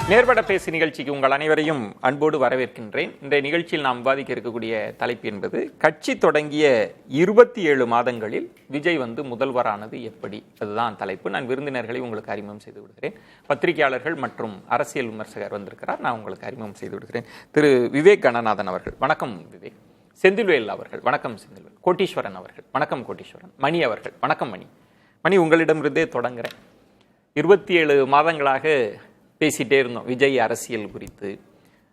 நேர்பட பேசி நிகழ்ச்சிக்கு உங்கள் அனைவரையும் அன்போடு வரவேற்கின்றேன். இன்றைய நிகழ்ச்சியில் நாம் விவாதிக்க இருக்கக்கூடிய தலைப்பு என்பது கட்சி தொடங்கிய 27 மாதங்களில் விஜய் முதல்வரானது எப்படி, அதுதான் தலைப்பு. நான் விருந்தினர்களை உங்களுக்கு அறிமுகம் செய்து விடுகிறேன். பத்திரிகையாளர்கள் மற்றும் அரசியல் விமர்சகர் வந்திருக்கிறார், நான் உங்களுக்கு அறிமுகம் செய்து விடுகிறேன். திரு விவேக் கணநாதன் அவர்கள், வணக்கம் விவேக். செந்தில்வேல் அவர்கள், வணக்கம் செந்தில்வேல். கோட்டீஸ்வரன் அவர்கள், வணக்கம் கோட்டீஸ்வரன். மணி அவர்கள், வணக்கம் மணி. மணி, உங்களிடமிருந்தே தொடங்குறேன். 27 மாதங்களாக பேசிகிட்டே இருந்தோம் விஜய் அரசியல் குறித்து.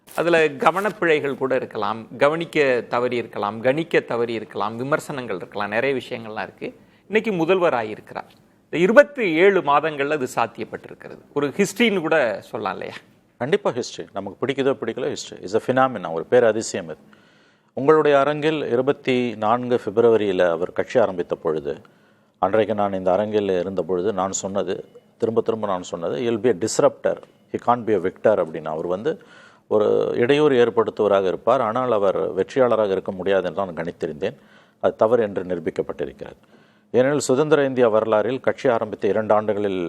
அதில் கவனப்பிழைகள் கூட இருக்கலாம், கவனிக்க தவறி இருக்கலாம், கணிக்க தவறி இருக்கலாம், விமர்சனங்கள் இருக்கலாம், நிறைய விஷயங்கள்லாம் இருக்குது. இன்னைக்கு முதல்வர் ஆகியிருக்கிறார். 27 மாதங்களில் அது சாத்தியப்பட்டிருக்கிறது. ஒரு ஹிஸ்ட்ரின்னு கூட சொல்லலாம் இல்லையா? கண்டிப்பாக ஹிஸ்ட்ரி. நமக்கு பிடிக்குதோ பிடிக்கல, ஹிஸ்ட்ரி இஸ் அ ஃபினாமினா, ஒரு பேர் அதிசயம் இது. உங்களுடைய அரங்கில் 24 பிப்ரவரியில் அவர் கட்சி ஆரம்பித்த பொழுது, அன்றைக்கு நான் இந்த அரங்கில் இருந்த பொழுது நான் சொன்னது, திரும்ப நான் சொன்னது, will be a disruptor, he can't be a Victor அப்படின்னு. அவர் ஒரு இடையூறு ஏற்படுத்துவராக இருப்பார், ஆனால் அவர் வெற்றியாளராக இருக்க முடியாது என்று நான் கணித்திருந்தேன். அது தவறு என்று நிரூபிக்கப்பட்டிருக்கிறது. ஏனெனில் சுதந்திர இந்தியா வரலாறில் கட்சி ஆரம்பித்த 2 ஆண்டுகளில்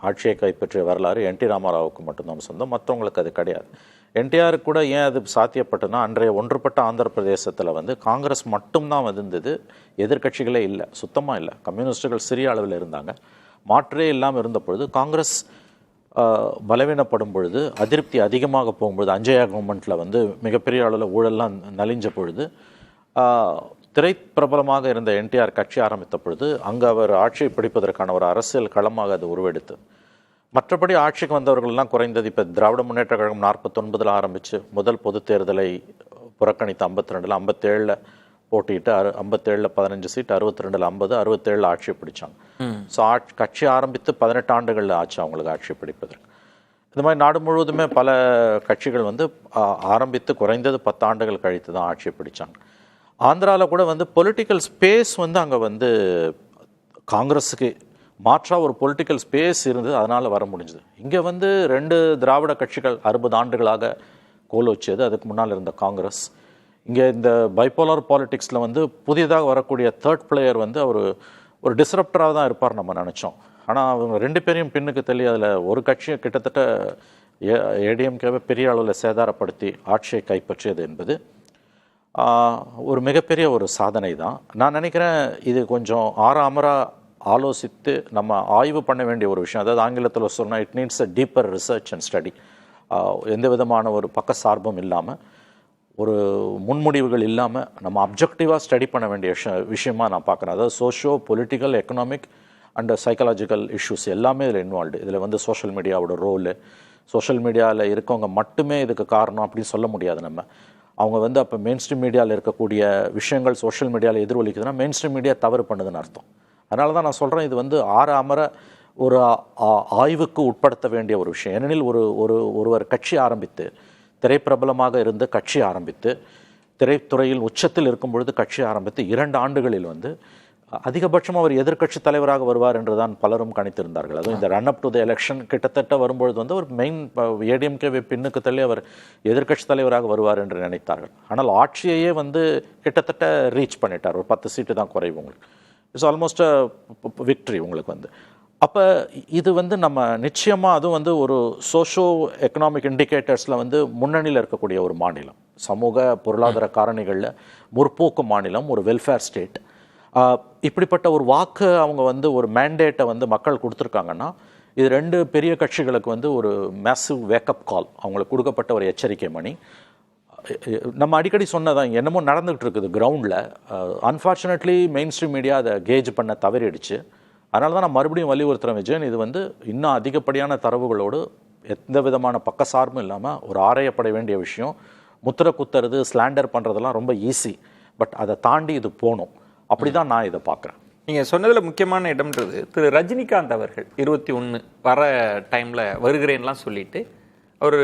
ஆட்சியை கைப்பற்றிய வரலாறு என்டி ராமாராவுக்கு மட்டும்தான் சொந்தம், மற்றவங்களுக்கு அது கிடையாது. என்டிஆருக்கு கூட ஏன் அது சாத்தியப்பட்டுனா, அன்றைய ஒன்றுபட்ட ஆந்திர பிரதேசத்தில் காங்கிரஸ் மட்டும்தான் இருந்தது, எதிர்கட்சிகளே இல்லை, சுத்தமாக இல்லை. கம்யூனிஸ்டுகள் சிறிய அளவில் இருந்தாங்க, மாற்றே இல்லாமல் இருந்த பொழுது, காங்கிரஸ் பலவீனப்படும் பொழுது, அதிருப்தி அதிகமாக போகும்பொழுது, அஞ்சயா கவர்மெண்ட்டில் மிகப்பெரிய அளவில் ஊழல்லாம் நலிஞ்ச பொழுது, திரைப்பிரபலமாக இருந்த என்டிஆர் கட்சி ஆரம்பித்த பொழுது அங்கே அவர் ஆட்சியை பிடிப்பதற்கான ஒரு அரசியல் களமாக அது உருவெடுத்து. மற்றபடி ஆட்சிக்கு வந்தவர்கள்லாம் குறைந்தது. இப்போ திராவிட முன்னேற்ற கழகம் 49 ஆரம்பித்து முதல் பொது தேர்தலை புறக்கணித்து 52, 57 போட்டிட்டு 57 15 சீட், 62 50, 67 ஆட்சியை பிடிச்சாங்க. ஸோ கட்சி ஆரம்பித்து 18 ஆண்டுகள் ஆச்சு அவங்களுக்கு ஆட்சி பிடிப்பதற்கு. இந்த மாதிரி நாடு முழுவதுமே பல கட்சிகள் ஆரம்பித்து குறைந்தது 10 ஆண்டுகள் கழித்து தான் ஆட்சியை பிடிச்சாங்க. ஆந்திராவில் கூட பொலிட்டிக்கல் ஸ்பேஸ் அங்கே காங்கிரஸுக்கு மாற்றாக ஒரு பொலிட்டிக்கல் ஸ்பேஸ் இருந்தது, அதனால் வர முடிஞ்சது. இங்கே 2 திராவிட கட்சிகள் 60 ஆண்டுகளாக கோல் வச்சது, அதுக்கு முன்னால் இருந்த காங்கிரஸ். இங்கே இந்த பைபோலார் பாலிட்டிக்ஸில் புதியதாக வரக்கூடிய தேர்ட் பிளேயர் அவர் ஒரு டிஸ்ரப்டராக தான் இருப்பார் நம்ம நினச்சோம். ஆனால் அவங்க 2 பேரையும் பின்னுக்கு தள்ளி அதில் ஒரு கட்சியை கிட்டத்தட்ட ஏடிஎம்கேவை பெரிய அளவில் சேதாரப்படுத்தி ஆட்சியை கைப்பற்றியது என்பது ஒரு மிகப்பெரிய ஒரு சாதனை தான். நான் நினைக்கிறேன் இது கொஞ்சம் ஆறாமராக ஆலோசித்து நம்ம ஆய்வு பண்ண வேண்டிய ஒரு விஷயம். அதாவது ஆங்கிலத்தில் சொன்னால் it needs a deeper research and study. எந்த விதமான ஒரு பக்க சார்பும் இல்லாமல், ஒரு முன்முடிவுகள் இல்லாமல் நம்ம அப்ஜெக்டிவாக ஸ்டடி பண்ண வேண்டிய விஷயமா நான் பார்க்குறேன். அதாவது socio political, economic and psychological issues எல்லாமே இதில் இன்வால்வ்டு. இதில் சோஷியல் மீடியாவோட ரோலு, சோஷியல் மீடியாவில் இருக்கவங்க மட்டுமே இதுக்கு காரணம் அப்படின்னு சொல்ல முடியாது நம்ம. அவங்க அப்போ மெயின் ஸ்ட்ரீம் மீடியாவில் இருக்கக்கூடிய விஷயங்கள் சோஷியல் மீடியாவில் எதிரொலிக்குதுன்னா மெயின் ஸ்ட்ரீம் மீடியா தவறு பண்ணுதுன்னு அர்த்தம். அதனால தான் நான் சொல்கிறேன், இது ஆறாமர ஒரு ஆய்வுக்கு உட்படுத்த வேண்டிய ஒரு விஷயம். ஏனெனில் ஒருவர் கட்சி ஆரம்பித்து, திரைப்பிரபலமாக இருந்து கட்சி ஆரம்பித்து, திரைத்துறையில் உச்சத்தில் இருக்கும் பொழுது கட்சி ஆரம்பித்து 2 ஆண்டுகளில் அதிகபட்சமாக அவர் எதிர்கட்சி தலைவராக வருவார் என்று தான் பலரும் கணித்திருந்தார்கள். அதுவும் இந்த run up to the election கிட்டத்தட்ட வரும்பொழுது ஒரு மெயின் ஏடிஎம்கேவை பின்னுக்கு தள்ளி அவர் எதிர்கட்சி தலைவராக வருவார் என்று நினைத்தார்கள். ஆனால் ஆட்சியையே கிட்டத்தட்ட ரீச் பண்ணிட்டார். ஒரு 10 சீட்டு தான் குறைவு உங்களுக்கு. இட்ஸ் ஆல்மோஸ்ட் அ விக்ட்ரி உங்களுக்கு. அப்போ இது நம்ம நிச்சயமாக அதுவும் ஒரு சோஷோ எக்கனாமிக் இண்டிகேட்டர்ஸில் முன்னணியில் இருக்கக்கூடிய ஒரு மாநிலம், சமூக பொருளாதார காரணிகளில் முற்போக்கு மாநிலம், ஒரு வெல்ஃபேர் ஸ்டேட். இப்படிப்பட்ட ஒரு வாக்கு அவங்க ஒரு மேண்டேட்டை மக்கள் கொடுத்துருக்காங்கன்னா, இது 2 பெரிய கட்சிகளுக்கு ஒரு மேசிவ் வேக்கப் கால், அவங்களுக்கு கொடுக்கப்பட்ட ஒரு எச்சரிக்கை மணி. நம்ம அடிக்கடி சொன்னதான் என்னமோ நடந்துகிட்டு இருக்குது கிரவுண்டில். அன்ஃபார்ச்சுனேட்லி மெயின் ஸ்ட்ரீம் மீடியா அதை கேஜ் பண்ண தவறிடுச்சு. அதனால தான் நான் மறுபடியும் வலியுறுத்துகிறேன் விஜயன், இது இன்னும் அதிகப்படியான தரவுகளோடு எந்த விதமான பக்கசார்பும் இல்லாமல் ஒரு ஆராயப்பட வேண்டிய விஷயம். முத்திரை குத்துறது, ஸ்லாண்டர் பண்ணுறதெல்லாம் ரொம்ப ஈஸி, பட் அதை தாண்டி இது போகணும். அப்படி தான் நான் இதை பார்க்குறேன். நீங்கள் சொன்னதில் முக்கியமான இடம்ன்றது, திரு ரஜினிகாந்த் அவர்கள் 21 வர டைமில் வருகிறேன்லாம் சொல்லிட்டு அவர்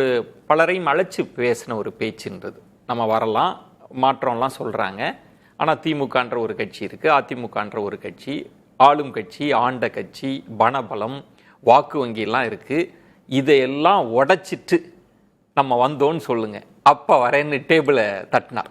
பலரையும் அழைச்சி பேசின ஒரு பேச்சுன்றது. நம்ம வரலாம், மாற்றம்லாம் சொல்கிறாங்க, ஆனால் திமுகன்ற ஒரு கட்சி இருக்குது, அதிமுகன்ற ஒரு கட்சி, ஆளும் கட்சி, ஆண்ட கட்சி, பணபலம், வாக்கு வங்கியெல்லாம் இருக்குது, இதையெல்லாம் உடைச்சிட்டு நம்ம வந்தோன்னு சொல்லுங்கள், அப்போ வரேன்னு டேபிளை தட்டினார்.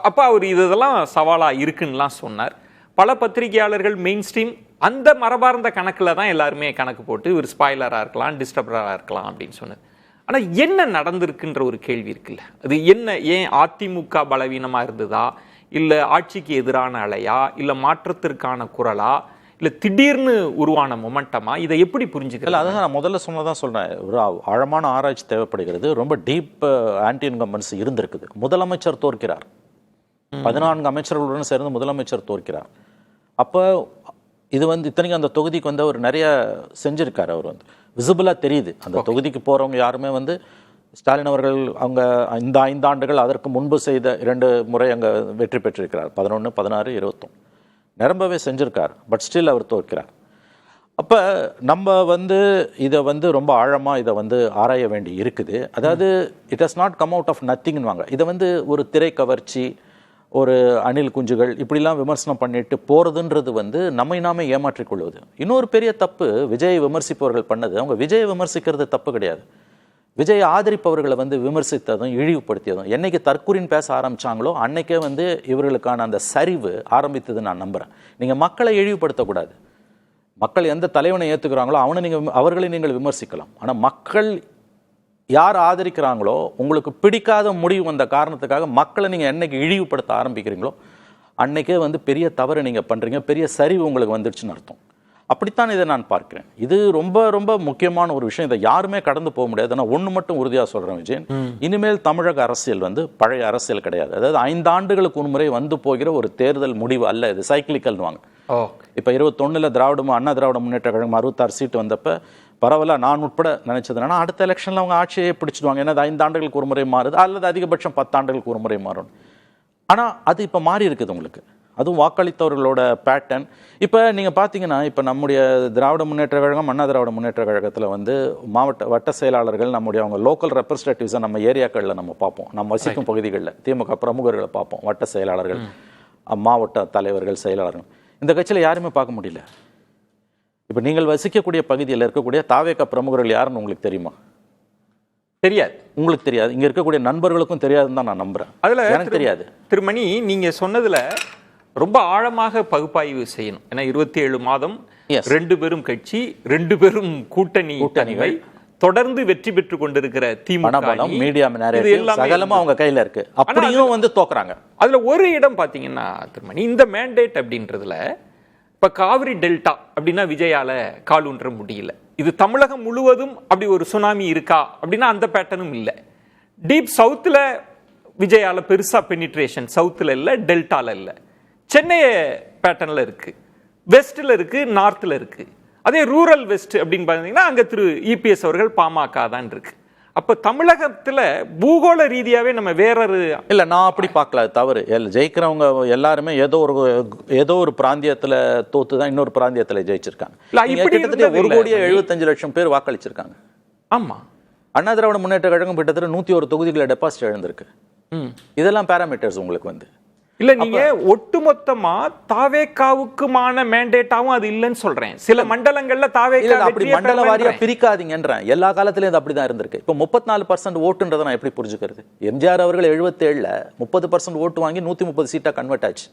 அப்போ அவர் இதெல்லாம் சவாலாக இருக்குன்னுலாம் சொன்னார். பல பத்திரிகையாளர்கள் மெயின் ஸ்ட்ரீம் அந்த மரபார்ந்த கணக்கில் தான் எல்லாருமே கணக்கு போட்டு இவர் ஸ்பாய்லராக இருக்கலாம், டிஸ்டர்பராக இருக்கலாம் அப்படின்னு சொன்னார். ஆனா என்ன நடந்திருக்குன்ற ஒரு கேள்வி இருக்குல்ல, அது என்ன? ஏன் அதிமுக பலவீனமா இருந்ததா, இல்ல ஆட்சிக்கு எதிரான அலையா, இல்ல மாற்றத்திற்கான குரலா, இல்ல திடீர்னு உருவான மொமெண்டமா? இதை எப்படி புரிஞ்சுக்கல? அதான் நான் முதல்ல சொன்னதான் சொல்றேன். ஒரு ஆழமான ஆராய்ச்சி தேவைப்படுகிறது. ரொம்ப டீப் ஆன்டி இன்கம்பன்சி இருந்திருக்குது. முதலமைச்சர் தோற்கிறார், 14 அமைச்சர்களுடன் சேர்ந்து முதலமைச்சர் தோற்கிறார். அப்போ இது வந்து இத்தனைக்கும் அந்த தொகுதிக்கு வந்து அவர் நிறைய செஞ்சிருக்காரு. அவர் வந்து விசிபிளா தெரியுது. அந்த தொகுதிக்கு போறவங்க யாருமே வந்து ஸ்டாலின் அவர்கள் அவங்க இந்த 5 ஆண்டுகள் அதற்கு முன்பு செய்த 2 முறை அங்கே வெற்றி பெற்றிருக்கிறார். 11, 16, 21 நிரம்பவே செஞ்சிருக்கார். பட் ஸ்டில் அவர் தோற்கிறார். அப்போ நம்ம வந்து இதை வந்து ரொம்ப ஆழமாக இதை வந்து ஆராய வேண்டி இருக்குது. அதாவது it has not come out of நத்திங்னுவாங்க. இதை வந்து ஒரு திரை கவர்ச்சி, ஒரு அணில் குஞ்சுகள் இப்படிலாம் விமர்சனம் பண்ணிட்டு போகிறதுன்றது வந்து நம்மை நாமே ஏமாற்றிக் கொள்வது. இன்னொரு பெரிய தப்பு விஜயை விமர்சிப்பவர்கள் பண்ணது, அவங்க விஜயை விமர்சிக்கிறது தப்பு கிடையாது. விஜய் ஆதரிப்பவர்களை வந்து விமர்சித்ததும் இழிவுபடுத்தியதும் என்னைக்கு தற்கூரின் பேச ஆரம்பிச்சாங்களோ அன்னைக்கே வந்து இவர்களுக்கான அந்த சரிவு ஆரம்பித்தது நான் நம்புறேன். நீங்க மக்களை இழிவுபடுத்தக்கூடாது. மக்கள் எந்த தலைவனை ஏத்துக்கிறாங்களோ அவர்களை நீங்கள் விமர்சிக்கலாம். ஆனா மக்கள் யார் ஆதரிக்கிறாங்களோ, உங்களுக்கு பிடிக்காத முடிவு வந்த காரணத்துக்காக மக்களை நீங்க என்னைக்கு இழிவுபடுத்த ஆரம்பிக்கிறீங்களோ அன்னைக்கே வந்து பெரிய தவறு நீங்க பண்றீங்க, பெரிய சரிவு உங்களுக்கு வந்துடுச்சுன்னு அர்த்தம். அப்படித்தான் இதை நான் பார்க்கிறேன். இது ரொம்ப ரொம்ப முக்கியமான ஒரு விஷயம். இதை யாருமே கடந்து போக முடியாது. ஆனால் ஒன்று மட்டும் உறுதியாக சொல்கிறேன் விஜயன், இனிமேல் தமிழக அரசியல் வந்து பழைய அரசியல் கிடையாது. அதாவது 5 ஆண்டுகளுக்கு ஒரு முறை வந்து போகிற ஒரு தேர்தல் முடிவு அல்ல. இது சைக்கிளிக்கல்னுவாங்க. இப்போ 21 அண்ணா திராவிட முன்னேற்ற கழகம் 66 சீட்டு வந்தப்ப பரவாயில்ல, நான் உட்பட நினைச்சது என்னன்னா அடுத்த எலெக்ஷனில் அவங்க ஆட்சியை பிடிச்சிடுவாங்க. ஏன்னா 5 ஆண்டுகளுக்கு ஒரு முறை மாறுது, அல்லது அதிகபட்சம் 10 ஆண்டுகளுக்கு ஒரு முறை மாறும். ஆனால் அது இப்போ மாறி இருக்குது உங்களுக்கு. அதுவும் வாக்களித்தவர்களோட பேட்டர்ன். இப்போ நீங்கள் பார்த்தீங்கன்னா, இப்போ நம்முடைய திராவிட முன்னேற்ற கழகம், அண்ணா திராவிட முன்னேற்ற கழகத்தில் வந்து வட்ட செயலாளர்கள், நம்முடைய அவங்க லோக்கல் ரெப்ரஸன்டேட்டிவ்ஸை நம்ம ஏரியாக்களில் நம்ம பார்ப்போம். நம்ம வசிக்கும் பகுதிகளில் திமுக பிரமுகர்களை பார்ப்போம். வட்ட செயலாளர்கள், மாவட்ட தலைவர்கள், செயலாளர்கள். இந்த கட்சியில் யாருமே பார்க்க முடியல. இப்போ நீங்கள் வசிக்கக்கூடிய பகுதியில் இருக்கக்கூடிய தாவேக பிரமுகர்கள் யாருன்னு உங்களுக்கு தெரியுமா? தெரியாது. உங்களுக்கு தெரியாது. இங்கே இருக்கக்கூடிய நண்பர்களுக்கும் தெரியாதுன்னு தான் நான் நம்புறேன். அதில் எனக்கு தெரியாது. திருமணி, நீங்கள் சொன்னதில் ரொம்ப ஆழமாக பகுப்பாய்வு செய்யணும். ஏன்னா 27 மாதம் 2 பெரும் கட்சி, 2 பெரும் கூட்டணிகள் தொடர்ந்து வெற்றி பெற்று கொண்டிருக்கிற திமுக, மீடியா சகலமா அவங்க கையில இருக்கு. அப்படியும் வந்து தோக்குறாங்க. அதுல ஒரு இடம் பாத்தீங்கன்னா திருமணி, இந்த மேண்டேட் அப்படின்றதுல இப்ப காவிரி டெல்டா அப்படின்னா விஜயால காலூன்ற முடியல. இது தமிழகம் முழுவதும் அப்படி ஒரு சுனாமி இருக்கா அப்படின்னா அந்த பேட்டர்னும் இல்லை. டீப் சவுத்துல விஜயால பெருசா பெனிட்ரேஷன் சவுத்துல இல்ல, டெல்டால இல்ல. சென்னை பேட்டர்ன்ல இருக்கு, வெஸ்ட்ல இருக்கு, நார்த்ல இருக்கு. அதே ரூரல் வெஸ்ட் அப்படின்னு பார்த்தீங்கன்னா அங்க திரு இபிஎஸ் அவர்கள் பாமக தான் இருக்கு. அப்ப தமிழகத்துல பூகோள ரீதியாவே நம்ம வேறொரு இல்ல, நான் அப்படி பார்க்கல. தவறு. ஜெயிக்கிறவங்க எல்லாருமே ஏதோ ஒரு பிராந்தியத்துல தோத்துதான் இன்னொரு பிராந்தியத்துல ஜெயிச்சிருக்காங்க. 1,75,00,000 பேர் வாக்களிச்சிருக்காங்க. ஆமா, அண்ணா திராவிட முன்னேற்ற கழகம் கிட்டத்தட்ட 101 தொகுதிகளை டெபாசிட் இழந்திருக்கு. இதெல்லாம் பாராமீட்டர்ஸ் உங்களுக்கு வந்து இல்ல. நீங்க ஒட்டுமொத்தமா தாவேகாவுக்குமான மேண்டேட்டாவும் அது இல்லைன்னு சொல்றேன். சில மண்டலங்கள்ல தாவேகா அப்படி மண்டல வாரியா பிரிக்காதீங்கன்றேன். எல்லா காலத்திலயும் அது அப்படிதான் இருந்திருக்கு. இப்ப 34% ஓட்டுன்றதை நான் எப்படி புரிஞ்சுக்கிறது? எம்ஜிஆர் அவர்கள் 77ல 30% ஓட்டு வாங்கி 130 சீட்டா கன்வெர்ட் ஆச்சு.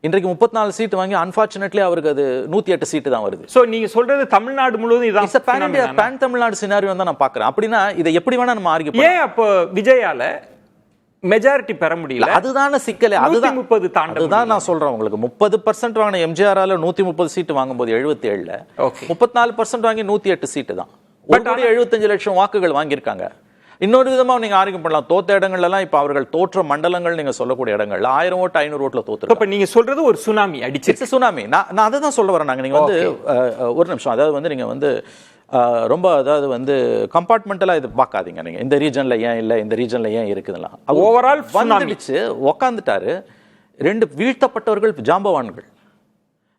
இன்றைக்கு 34 சீட் வாங்கி அன்பார்ச்சுனேட்லி அவருக்கு அது 108 சீட்டு தான் வருது. சோ நீங்க சொல்றது தமிழ்நாடு முழுவதும் இதான் பேன் தமிழ்நாடு சினாரியோ தான் நான் பாக்குறேன். அப்படின்னா இதை எப்படி வேணா நம்ம ஆர்கியூ பண்ணலாம். ஏன் அப்போ விஜயால மெஜாரிட்டி பெற முடியல? அதுதான சிக்கல். அதுதான் 30 தாண்ட. அதுதான் நான் சொல்றேன் உங்களுக்கு. 30% வாங்கின எம்ஜிஆரால 130 சீட்டு வாங்கும்போது 77ல 34% வாங்கி 108 சீட்டு தான். 1,75,00,000 வாக்குகள் வாங்கியிருக்காங்க. இன்னொரு விதமா நீங்க ஆர்கியூ பண்ணலாம். தோத்த இடங்கள்ல எல்லாம் இப்ப அவர்கள் தோற்ற மண்டலங்கள் நீங்க சொல்லக்கூடிய இடங்கள்ல 1000 ஓட்டு 500 ஓட்டுல தோத்து. இப்ப நீங்க சொல்றது ஒரு சுனாமி அடிச்சு சுனாமி. நான் அதை தான் சொல்ல வரேன். நீங்க வந்து ஒரு நிமிஷம், அதாவது வந்து நீங்க வந்து ரொம்ப அதாவது வந்து கம்பார்ட்மெண்டலா இது பார்க்காதீங்க. நீங்க இந்த ரீஜன்ல ஏன் இல்லை, இந்த ரீஜன்ல ஏன் இருக்குதுலாம் ஓவரால் வந்துடுச்சு. உக்காந்துட்டாரு. 2 வீழ்த்தப்பட்டவர்கள் ஜாம்பவான்கள்.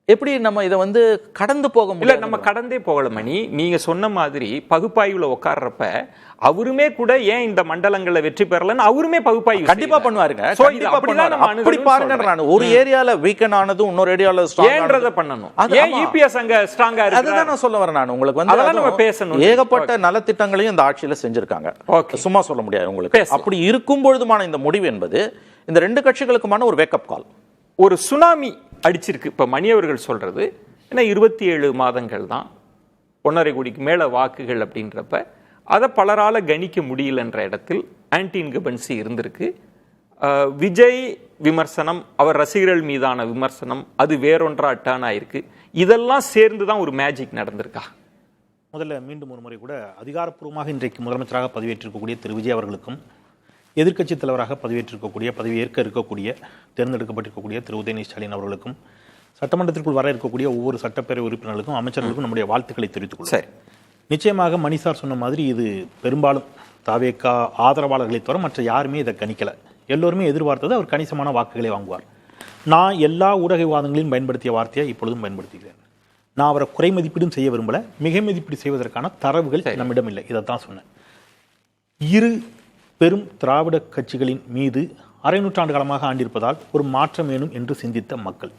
எப்படி நம்ம இதை வந்து கடந்து போக முடியல? நம்ம கடந்தே போகல மணி. நீங்க சொன்ன மாதிரி பகுப்பாய்வுல உட்கார்றப்ப அவருமே கூட ஏன் இந்த மண்டலங்களை வெற்றி பெறலன்னு அவருமே பகுப்பாய்வு கண்டிப்பா பண்ணுவாருங்க. அப்படி பாருங்க, நான் ஒரு ஏரியால வீக்கன் ஆனதும் இன்னொரு ஏரியால ஸ்ட்ராங்கா பண்ணணும். ஏன் இபிஎஸ் அங்க ஸ்ட்ராங்கா இருக்கு? அதுதான் நான் சொல்ல வரேன். நான் உங்களுக்கு வந்து அதெல்லாம் நம்ம பேசணும். ஏகப்பட்ட நலத்திட்டங்களையும் இந்த ஆட்சியில செஞ்சிருக்காங்க. சும்மா சொல்ல முடியாது உங்களுக்கு. அப்படி இருக்கும் பொழுதுமான இந்த முடிவு என்பது இந்த 2 கட்சிகளுக்குமான ஒரு வேக்கப் கால். ஒரு சுனாமி அடிச்சிருக்கு. இப்ப மணி அவர்கள் சொல்றது ஏன்னா 27 மாதங்கள் தான், 1.5 கோடிக்கு மேல வாக்குகள் அப்படின்றப்ப அதை பலரால கணிக்க முடியலன்ற இடத்தில் ஆன்டி இன்கம்பன்சி இருந்திருக்கு. விஜய் விமர்சனம், அவர் ரசிகர்கள் மீதான விமர்சனம், அது வேறொன்றா டர்ன் ஆயிருக்கு. இதெல்லாம் சேர்ந்து தான் ஒரு மேஜிக் நடந்திருக்கா? முதல்ல மீண்டும் ஒரு முறை கூட அதிகாரப்பூர்வமாக இன்றைக்கு முதலமைச்சராக பதவியேற்றிருக்கக்கூடிய திரு விஜய் அவர்களுக்கும், எதிர்க்கட்சி தலைவராக பதவியேற்க இருக்கக்கூடிய தேர்ந்தெடுக்கப்பட்டிருக்கக்கூடிய திரு உதயநிதி ஸ்டாலின் அவர்களுக்கும், சட்டமன்றத்திற்குள் வர இருக்கக்கூடிய ஒவ்வொரு சட்டப்பேரவை உறுப்பினர்களுக்கும், அமைச்சர்களுக்கும் நம்முடைய வாழ்த்துக்களை தெரிவித்துக் கொள்கிறேன். நிச்சயமாக மணிசார் சொன்ன மாதிரி இது பெரும்பாலும் தாவேகா ஆதரவாளர்களை தவிர மற்ற யாருமே இதை கணிக்கலை. எல்லோருமே எதிர்பார்த்தது அவர் கணிசமான வாக்குகளை வாங்குவார். நான் எல்லா ஊடக விவாதங்களையும் பயன்படுத்திய வார்த்தையை இப்பொழுதும் பயன்படுத்துகிறேன். நான் அவரை குறை மதிப்பீடும் செய்ய விரும்பல, மிக மதிப்பீடு செய்வதற்கான தரவுகள் நம்மிடம் இல்லை. இதைத்தான் சொன்னேன். இரு பெரும் திராவிட கட்சிகளின் மீது அரை நூற்றாண்டு காலமாக ஆண்டிருப்பதால் ஒரு மாற்றம் வேணும் என்று சிந்தித்த மக்கள்,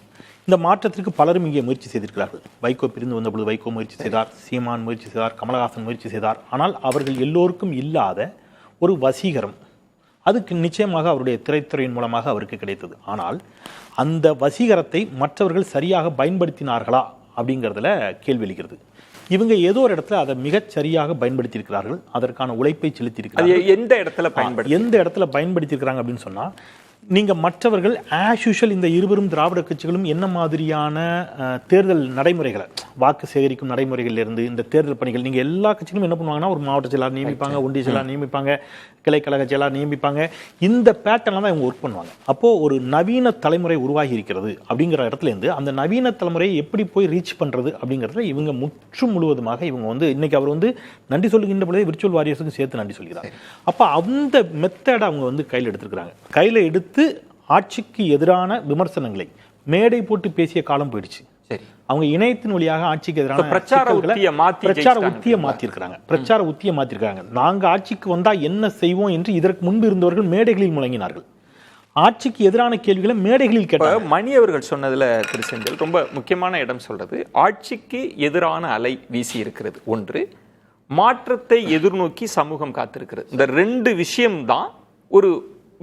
இந்த மாற்றத்திற்கு பலரும் இங்கே முயற்சி செய்திருக்கிறார்கள். வைகோ பிரிந்து வந்தபொழுது வைகோ முயற்சி செய்தார், சீமான் முயற்சி செய்தார், கமலஹாசன் முயற்சி செய்தார். ஆனால் அவர்கள் எல்லோருக்கும் இல்லாத ஒரு வசீகரம் அதுக்கு நிச்சயமாக அவருடைய திரைத்துறையின் மூலமாக அவருக்கு கிடைத்தது. ஆனால் அந்த வசீகரத்தை மற்றவர்கள் சரியாக பயன்படுத்தினார்களா அப்படிங்கிறதுல கேள்வி எழுகிறது. இவங்க ஏதோ ஒரு இடத்துல அதை மிகச் சரியாக பயன்படுத்தியிருக்கிறார்கள், அதற்கான உழைப்பை செலுத்தியிருக்கிறார்கள். எந்த இடத்துல பயன்படுத்தியிருக்கிறாங்க அப்படின்னு சொன்னா, நீங்க மற்றவர்கள் ஆஸ் யூஷுவல் இந்த இருவரும் திராவிட கட்சிகளும் என்ன மாதிரியான தேர்தல் நடைமுறைகளை, வாக்கு சேகரிக்கும் நடைமுறைகளிலிருந்து இந்த தேர்தல் பணிகள், நீங்க எல்லா கட்சிகளும் என்ன பண்ணுவாங்கன்னா, ஒரு மாவட்ட செயலாளர் நியமிப்பாங்க, ஒன்றிய செயலாளர் நியமிப்பாங்க, கிளைக்கழக செயலாளர் நியமிப்பாங்க. இந்த பேட்டர்ல தான் இவங்க ஒர்க் பண்ணுவாங்க. அப்போ ஒரு நவீன தலைமுறை உருவாகி இருக்கிறது அப்படிங்கிற இடத்துல இருந்து அந்த நவீன தலைமுறையை எப்படி போய் ரீச் பண்றது அப்படிங்கிறதுல இவங்க முழுவதுமாக இவங்க இன்னைக்கு அவர் நன்றி சொல்லுகின்ற பொழுதே விர்ச்சுவல் வாரியர்ஸுக்கு சேர்த்து நன்றி சொல்கிறார். அப்போ அந்த மெத்தடை அவங்க கையில் எடுத்திருக்கிறாங்க. கையில் எடுத்து ஆட்சிக்கு எதிரான விமர்சனங்களை மேடை போட்டு பேசிய காலம் போயிடுச்சு. அவங்க இணையத்தின் வழியாக ஆட்சிக்கு எதிரான பிரச்சார உத்தியை மாத்திருக்காங்க. நாங்க ஆட்சிக்கு வந்தா என்ன செய்வோம் என்று இதற்கு முன்பு இருந்தவர்கள் மேடைகளில் முழங்கினார்கள். ஆட்சிக்கு எதிரான கேள்விகளை மேடைகளில் கேட்டாங்க. மணி அவர்கள் சொன்னதுல திரு செந்தில் ரொம்ப முக்கியமான இடம் சொல்றது, ஆட்சிக்கு எதிரான அலை வீசி இருக்கிறது. ஒன்று, மாற்றத்தை எதிர்நோக்கி சமூகம் காத்திருக்கிறது. இந்த ரெண்டு விஷயம்தான் ஒரு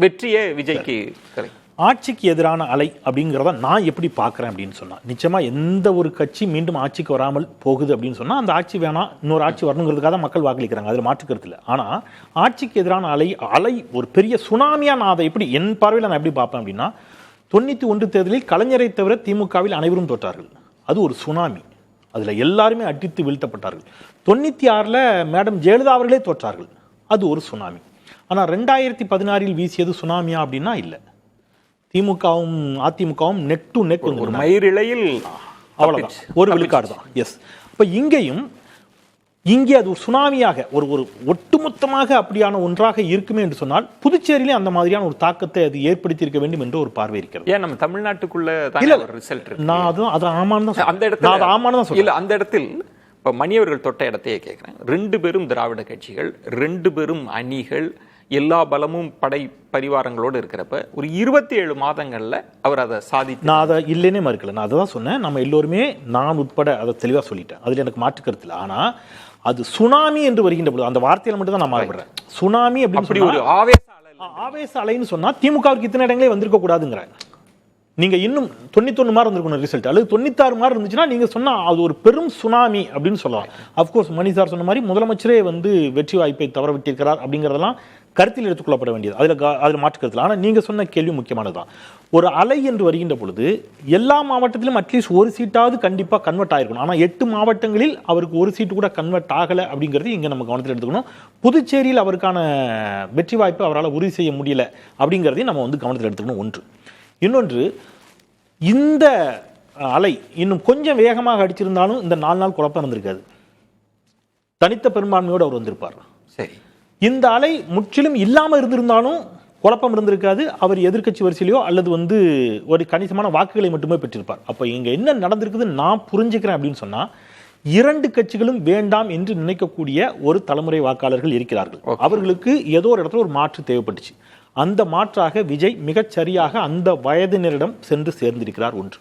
வெற்றியை விஜய்க்கு கிடைக்கும். ஆட்சிக்கு எதிரான அலை அப்படிங்கிறத நான் எப்படி பார்க்குறேன் அப்படின்னு சொன்னால், நிச்சயமாக எந்த ஒரு கட்சி மீண்டும் ஆட்சிக்கு வராமல் போகுது அப்படின்னு சொன்னால் அந்த ஆட்சி வேணாம், இன்னொரு ஆட்சி வரணுங்கிறதுக்காக தான் மக்கள் வாக்களிக்கிறாங்க, அதில் மாற்றுக்கிறது இல்லை. ஆனால் ஆட்சிக்கு எதிரான அலை ஒரு பெரிய சுனாமியாக நான் அதை எப்படி என் பார்வையில் நான் எப்படி பார்ப்பேன் அப்படின்னா, 91 தேர்தலில் கலைஞரை தவிர திமுகவில் அனைவரும் தோற்றார்கள். அது ஒரு சுனாமி, அதில் எல்லாருமே அடித்து வீழ்த்தப்பட்டார்கள். 96 மேடம் ஜெயலலிதா அவர்களே தோற்றார்கள், அது ஒரு சுனாமி. ஆனால் 2016 வீசியது சுனாமியா அப்படின்னா இல்லை. திமுகவும் அதிமுகவும் நெக் டு நெக் ஒரு மயிரிழையில் அவ்வளவுதான், ஒரு விழுக்காடு தான். எஸ். அப்ப இங்கே அது ஒரு சுனாமியாக ஒரு ஒட்டுமொத்தமாக அப்படியான ஒன்றாக இருக்குமே என்று சொன்னால், புதுச்சேரியிலே அந்த மாதிரியான ஒரு தாக்கத்தை அது ஏற்படுத்தி இருக்க வேண்டும் என்று ஒரு பார்வை இருக்கிறது. ஏன் நம்ம தமிழ்நாட்டுக்குள்ள ரிசல்ட் நான் அது ஆமான்னு தான் அந்த இடத்துல அந்த இடத்தில் இப்ப மணி அவர்கள் தொட்ட இடத்தையே கேட்கிறேன். 2 பேரும் திராவிட கட்சிகள், 2 பேரும் அணிகள், எல்லா பலமும் படை பரிவாரங்களோடு இருக்கிறப்ப ஒரு 27 மாதங்கள்ல அவர் அதை சாதித்து, நான் அதை இல்லைன்னே மறுக்கல, நான் அதை தான் சொன்னேன். நம்ம எல்லோருமே, நான் உட்பட அதை தெளிவாக சொல்லிட்டேன், அதில் எனக்கு மாற்று கருத்து இல்லை. ஆனால் அது சுனாமி என்று வருகின்ற பொழுது அந்த வார்த்தையில மட்டும் தான் நான் மாறுபடுறேன். சுனாமி அப்படின்னு ஒரு ஆவேச அலைன்னு சொன்னா திமுகவுக்கு இத்தனை இடங்களே வந்திருக்க கூடாதுங்கிற. நீங்க இன்னும் 91 மார்க் இருந்திருக்கணும் ரிசல்ட், அல்லது 96 மார்க் இருந்துச்சுன்னா நீங்க சொன்னா அது ஒரு பெரும் சுனாமி அப்படின்னு சொல்லலாம். அப்கோர்ஸ் மணி சார் சொன்ன மாதிரி முதலமைச்சரே வெற்றி வாய்ப்பை தவற விட்டிருக்கிறார் அப்படிங்கிறதெல்லாம் கருத்தில் எடுத்துக்கொள்ளப்பட வேண்டியது, அதில் மாற்று கருத்தில். ஆனால் நீங்கள் சொன்ன கேள்வி முக்கியமானதுதான். ஒரு அலை என்று வருகின்ற பொழுது எல்லா மாவட்டத்திலும் அட்லீஸ்ட் ஒரு சீட்டாவது கண்டிப்பாக கன்வெர்ட் ஆகிருக்கணும். ஆனால் 8 மாவட்டங்களில் அவருக்கு ஒரு சீட்டு கூட கன்வெர்ட் ஆகலை அப்படிங்கிறது இங்கே நம்ம கவனத்தில் எடுத்துக்கணும். புதுச்சேரியில் அவருக்கான வெற்றி வாய்ப்பு அவரால் உறுதி செய்ய முடியல அப்படிங்கிறதையும் நம்ம கவனத்தில் எடுத்துக்கணும். ஒன்று. இன்னொன்று, இந்த அலை இன்னும் கொஞ்சம் வேகமாக அடிச்சிருந்தாலும் இந்த 4 நாள் குழப்பம் இருந்திருக்காது, தனித்த பெரும்பான்மையோடு அவர் வந்திருப்பார். சரி, இந்த அலை முற்றிலும் இல்லாமல் இருந்திருந்தாலும் குழப்பம் இருந்திருக்காது, அவர் எதிர்க்கட்சி வரிசையிலையோ அல்லது ஒரு கணிசமான வாக்குகளை மட்டுமே பெற்றிருப்பார். அப்போ இங்கே என்ன நடந்திருக்குதுன்னு நான் புரிஞ்சுக்கிறேன் அப்படின்னு சொன்னால், 2 கட்சிகளும் வேண்டாம் என்று நினைக்கக்கூடிய ஒரு தலைமுறை வாக்காளர்கள் இருக்கிறார்கள். அவர்களுக்கு ஏதோ ஒரு இடத்துல ஒரு மாற்று தேவைப்பட்டுச்சு. அந்த மாற்றாக விஜய் மிகச்சரியாக அந்த வயதினரிடம் சென்று சேர்ந்திருக்கிறார். ஒன்று.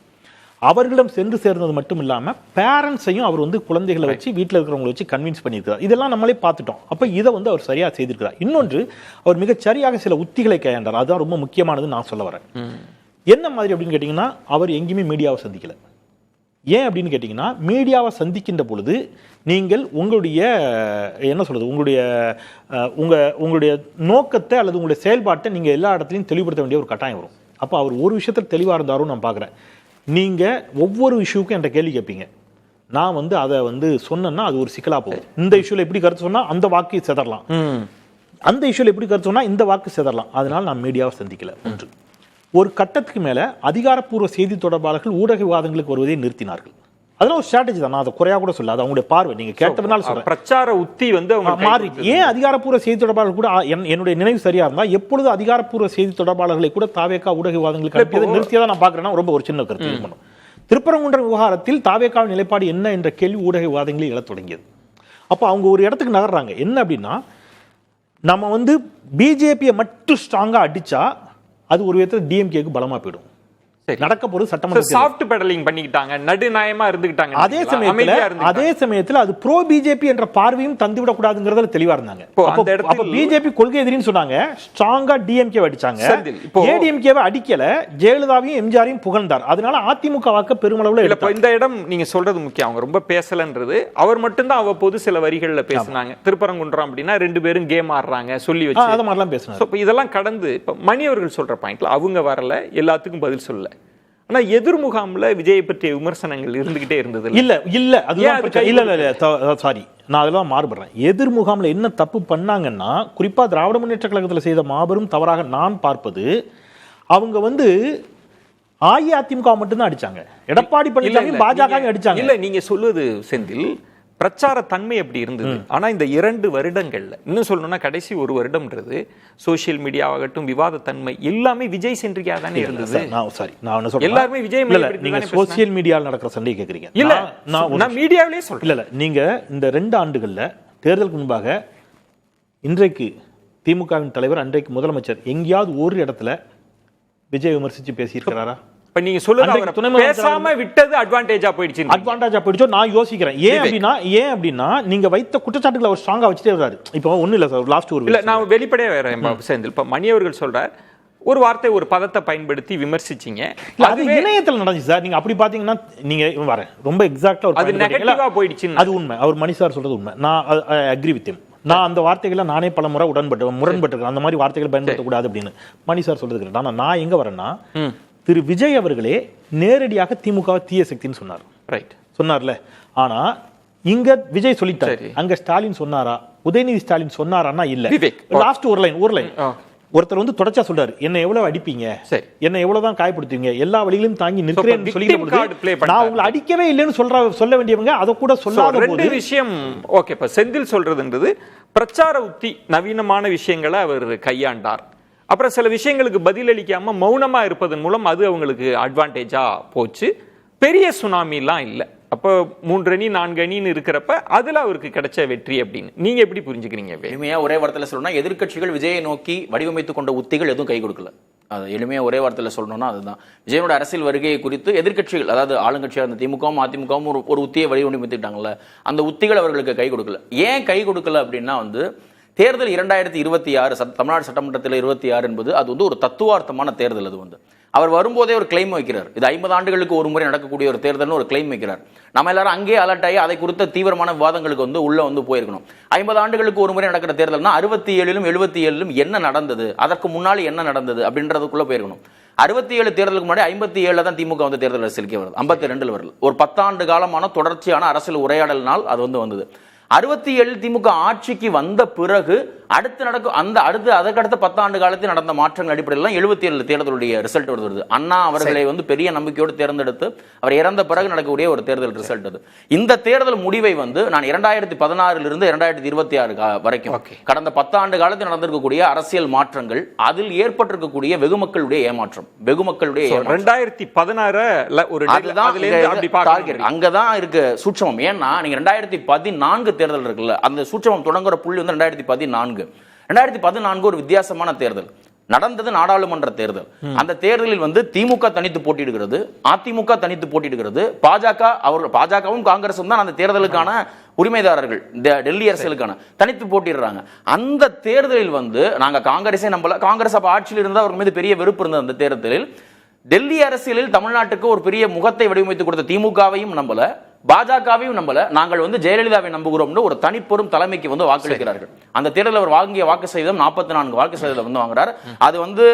அவர்களிடம் சென்று சேர்ந்தது மட்டும் இல்லாமல் பேரண்ட்ஸையும் அவர் குழந்தைகளை வச்சு, வீட்டில் இருக்கிறவங்களை வச்சு கன்வின்ஸ் பண்ணியிருக்கிறார். இதெல்லாம் நம்மளே பார்த்துட்டோம். அப்போ இதை அவர் சரியாக செய்திருக்கிறார். இன்னொன்று, அவர் மிகச் சரியாக சில உத்திகளை கையாண்டார். அதுதான் ரொம்ப முக்கியமானது நான் சொல்ல வரேன். என்ன மாதிரி அப்படின்னு கேட்டிங்கன்னா, அவர் எங்கேயுமே மீடியாவை சந்திக்கல. ஏன் அப்படின்னு கேட்டிங்கன்னா, மீடியாவை சந்திக்கின்ற பொழுது நீங்கள் உங்களுடைய என்ன சொல்கிறது, உங்களுடைய நோக்கத்தை அல்லது உங்களுடைய செயல்பாட்டை நீங்கள் எல்லா இடத்துலையும் தெளிவுபடுத்த வேண்டிய ஒரு கட்டாயம் வரும். அப்போ அவர் ஒரு விஷயத்தில் தெளிவாக இருந்தாரும் நான் பார்க்குறேன். நீங்கள் ஒவ்வொரு இஷ்யூக்கும் என்கிட்ட கேள்வி கேட்பீங்க, நான் அதை சொன்னேன்னா அது ஒரு சிக்கலாக போகும். இந்த இஷ்யூவில் எப்படி கருத்து சொன்னால் அந்த வாக்கு செதறலாம், அந்த இஷ்யூவில் எப்படி கருத்து சொன்னால் இந்த வாக்கு செதறலாம். அதனால் நான் மீடியாவை சந்திக்கல. ஒன்று, ஒரு கட்டத்துக்கு மேலே அதிகாரப்பூர்வ செய்தி தொடர்பாளர்கள் ஊடக விவாதங்களுக்கு வருவதை நிறுத்தினார்கள். அதெல்லாம் ஒரு ஸ்ட்ராட்டஜி தான், நான் அதை குறையாக கூட சொல்ல, அது அவங்களுடைய பார்வை. நீங்கள் கேட்டதுனால சொல்கிறேன், பிரச்சார உத்தி மாறி. ஏன் அதிகாரப்பூர்வ செய்தி தொடர்பாளர்கள் கூட என்னுடைய நினைவு சரியா இருந்தால் எப்பொழுது அதிகாரப்பூர்வ செய்தி தொடர்பாளர்களை கூட தாவேகா ஊடக விவாதங்களுக்கு அனுப்பியதை நிறுத்தியதான் நான் பார்க்குறேன்னா ரொம்ப ஒரு சின்ன கருத்து இருக்கணும். திருப்பரங்குன்றம் விவகாரத்தில் தாவேகாவின் நிலைப்பாடு என்ன என்ற கேள்வி ஊடக விவாதங்களில் எழத் தொடங்கியது. அப்போ அவங்க ஒரு இடத்துக்கு நகர்றாங்க. என்ன அப்படின்னா, நம்ம பிஜேபியை மட்டும் ஸ்ட்ராங்காக அடிச்சா அது ஒரு விதத்தில் டிஎம்கேக்கு பலமா போயிடும். நடக்க போறது சட்டமன்ற சாஃப்ட் பெடலிங் பண்ணிக்கிட்டாங்க, நடுநாயமா இருந்துக்கிட்டாங்க. அதே சமயத்தில் அது ப்ரோ பிஜேபி என்ற பார்வையும் தந்துவிடக் கூடாதுங்கிறதுல தெளிவா இருந்தாங்க. அப்ப பிஜேபி கொள்கை எதிரின்னு சொன்னாங்க, ஸ்ட்ராங்கா டிஎம்கே அடிச்சாங்க. ஏடிஎம்கேவை அடிக்கல, ஜெயலலிதாவையும் எம்ஜிஆரையும் புகழ்ந்தார். அதனால அதிமுக வாக்கு பெருமளவுல இல்ல. இந்த இடம் நீங்க சொல்றது முக்கியம். அவங்க ரொம்ப பேசலன்றது, அவர் மட்டும்தான் அவ்வப்போது சில வரிகள்ல பேசினாங்க. திருப்பரங்குன்றம் அப்படின்னா 2 பேரும் கேம் ஆடுறாங்க சொல்லி வச்சு அது மாதிரிலாம் பேசினாங்க. இதெல்லாம் கடந்து இப்ப மணி அவர்கள் சொல்ற பாயிண்ட்ல அவங்க வரல, எல்லாத்துக்கும் பதில் சொல்லல. ஆனா எதிர்முகாம்ல விஜயை பற்றிய விமர்சனங்கள் இருந்துகிட்டே இருந்தது. இல்ல சாரி, நான் அதெல்லாம் மாறுபடுறேன். எதிர்முகாம்ல என்ன தப்பு பண்ணாங்கன்னா, குறிப்பா திராவிட முன்னேற்ற கழகத்தில் செய்த மாபெரும் தவறாக நான் பார்ப்பது, அவங்க அஇஅதிமுக மட்டும்தான் அடிச்சாங்க, எடப்பாடி பழனிசாமி பாஜக அடிச்சாங்க. இல்ல, நீங்க சொல்வது செந்தில் பிரச்சார தன்மை அப்படி இருந்தது. ஆனா இந்த 2 வருடங்கள்ல, இன்னும் சொல்லணும்னா கடைசி 1 வருடம்ன்றது சோசியல் மீடியாவாகட்டும் விவாத தன்மை எல்லாமே விஜய் சென்றிக்கா தானே இருந்தது. எல்லாருமே விஜய் நீங்க சோசியல் மீடியால நடக்கிற சண்டையை கேக்குறீங்க. இல்ல, நான் மீடியாவிலே சொல்றேன். இல்ல, நீங்க இந்த 2 ஆண்டுகள்ல தேர்தலுக்கு முன்பாக இன்றைக்கு திமுகவின் தலைவர், அன்றைக்கு முதலமைச்சர் எங்கேயாவது ஒரு இடத்துல விஜய் விமர்சிச்சு பேசியிருக்கிறாரா? இப்ப நீங்க சொல்லுங்க, பேசாம விட்டது அட்வான்டேஜா போயிடுச்சோ நான் யோசிக்கிறேன். ஏன் அப்படின்னா நீங்க வைத்த குற்றச்சாட்டுகளை அவர் ஸ்ட்ராங்கா வச்சுட்டே வர்றாரு. இப்போ ஒண்ணு இல்ல சார், லாஸ்ட் ஒரு இல்ல, நான் வெளிப்படையா வரேன் செந்தில். இப்ப மணி அவர்கள் சொல்றார், ஒரு வார்த்தை ஒரு பதத்தை பயன்படுத்தி விமர்சிச்சீங்க, அது இணையத்தில் நடந்துச்சு சார். நீங்க அப்படி பாத்தீங்கன்னா நீங்க வரேன் ரொம்ப எக்ஸாக்ட்டா அது நெகட்டிவா போயிடுச்சு. அது உண்மை, அவர் மணி சார் சொல்றது உண்மை. நான் அக்ரி வித் ஹிம். நான் அந்த வார்த்தைகளை நானே பல முறை முரண்பட்டு அந்த மாதிரி வார்த்தைகள் பயன்படுத்தக்கூடாது அப்படின்னு மணி சார் சொல்றது. ஆனா நான் எங்க வரேன்னா, திரு விஜய் அவர்களே நேரடியாக திமுக தீய சக்தின்னு சொன்னார். ரைட், சொன்னார்ல. ஆனா இங்க விஜய் சொல்லிட்டாரு, அங்க ஸ்டாலின் சொன்னாரா, உதயநிதி ஸ்டாலின் சொன்னாரான்னா இல்ல. லாஸ்ட் ஒரு லைன் ஒருத்தர் தொடர்ச்சியா சொல்றாரு, என்ன எவ்வளவு அடிப்பீங்க, என்ன எவ்வளவுதான் காயப்படுத்துவீங்க, எல்லா வழியிலும் தாங்கி நிற்கிறேன் சொல்லிட்டு நான் உங்களை அடிக்கவே இல்லைன்னு சொல்ல வேண்டியவங்க அதை கூட சொல்லாத ரெண்டு விஷயம். ஓகே, இப்ப செந்தில் சொல்றதுன்றது பிரச்சார உத்தி, நவீனமான விஷயங்களை அவர் கையாண்டார். அப்புறம் சில விஷயங்களுக்கு பதில் அளிக்காம மௌனமா இருப்பதன் மூலம் அது அவங்களுக்கு அட்வான்டேஜா போச்சு. பெரிய சுனாமிலாம் இல்லை. அப்போ 3 அணி 4 அணின்னு இருக்கிறப்ப அதுல அவருக்கு கிடைச்ச வெற்றி அப்படின்னு நீங்க எப்படி புரிஞ்சுக்கிறீங்க? எளிமையா ஒரே வார்த்தையில சொல்லணும்னா, எதிர்க்கட்சிகள் விஜயை நோக்கி வடிவமைத்துக் கொண்ட உத்திகள் எதுவும் கை கொடுக்கல. அது எளிமையா ஒரே வார்த்தையில சொல்லணும்னா அதுதான். விஜயனோட அரசியல் வருகையை குறித்து எதிர்க்கட்சிகள், அதாவது ஆளுங்கட்சியாக இருந்த திமுகவும் அதிமுகவும் ஒரு உத்தியை வடிவமைத்துட்டாங்கல்ல, அந்த உத்திகள் அவர்களுக்கு கை கொடுக்கல. ஏன் கை கொடுக்கல அப்படின்னா, தேர்தல் 2026 தமிழ்நாடு சட்டமன்றத்தில் 26 என்பது அது ஒரு தத்துவார்த்தமான தேர்தல். அது அவர் வரும்போதே ஒரு கிளைம் வைக்கிறார், இது 50 ஆண்டுகளுக்கு ஒரு முறை நடக்கக்கூடிய ஒரு தேர்தல்னு ஒரு கிளைம் வைக்கிறார். நம்ம எல்லாரும் அங்கே அலர்ட் ஆகி அதை குறித்த தீவிரமான விவாதங்களுக்கு உள்ள போயிருக்கணும். 50 ஆண்டுகளுக்கு ஒரு முறை நடக்கிற தேர்தல்னா 67லும் 77லும் என்ன நடந்தது, அதற்கு முன்னாடி என்ன நடந்தது அப்படின்றதுக்குள்ள போயிருக்கணும். 67 தேர்தலுக்கு முன்னாடி 57 தான் திமுக தேர்தல் அரசியலுக்கே வருது, 52 வரல. ஒரு 10 ஆண்டு காலமான தொடர்ச்சியான அரசியல் உரையாடலினால் அது வந்தது. 67 திமுக ஆட்சிக்கு வந்த பிறகு அடுத்து நடக்கும் அதற்கடுத்த 10 ஆண்டு காலத்தில் நடந்த மாற்றங்கள் அடிப்படையில் 77 தேர்தலுடைய ரிசல்ட் வருது. அண்ணா அவர்களை பெரிய நம்பிக்கையோடு தேர்ந்தெடுத்து அவர் இறந்த பிறகு நடக்கக்கூடிய ஒரு தேர்தல் ரிசல்ட் அது. இந்த தேர்தல் முடிவை நான் 2016 2026 வரைக்கும் கடந்த 10 ஆண்டு காலத்தில் நடந்திருக்கக்கூடிய அரசியல் மாற்றங்கள், அதில் ஏற்பட்டிருக்கக்கூடிய வெகுமக்களுடைய ஏமாற்றம், 2016 அங்கதான் இருக்கு சூட்சமம். ஏன்னா நீங்க 2014 தேர்தல் இருக்குல்ல, அந்த சூட்சமம் தொடங்குற புள்ளி 2014 ஒரு வித்தியாசமான தேர்தல் நடந்தது, நாடாளுமன்ற தேர்தல். அந்த தேர்தலில் திமுக தனித்து போட்டியிடுகிறது, அதிமுக தனித்து போட்டியிடுகிறது, பாஜகவும் காங்கிரசும் தான் அந்த தேர்தலுக்கான உரிமைதாரர்கள், டெல்லி அரசியலுக்கான தனித்து போட்டிடுறாங்க. அந்த தேர்தலில் நாங்க காங்கிரஸே நம்பல, காங்கிரஸ் அப்ப ஆட்சியில் இருந்தா அவர் மீது பெரிய வெறுப்பு இருந்தது. அந்த தேர்தலில் டெல்லி அரசியலில் தமிழ்நாட்டுக்கு ஒரு பெரிய முகத்தை வடிவமைத்து கொடுத்த திமுகவையும் நம்பல, பாஜகவையும் நம்பல, நாங்கள் வந்து ஜெயலலிதாவை நம்புகிறோம்னு ஒரு தனிப்பெரும் தலைமைக்கு வந்து வாக்களிக்கிறார்கள். அந்த தேர்தலில் அவர் வாங்கிய வாக்கு சதவீதம் 44 வாக்கு சதவீதம் வந்து வாங்குறார். அது வந்து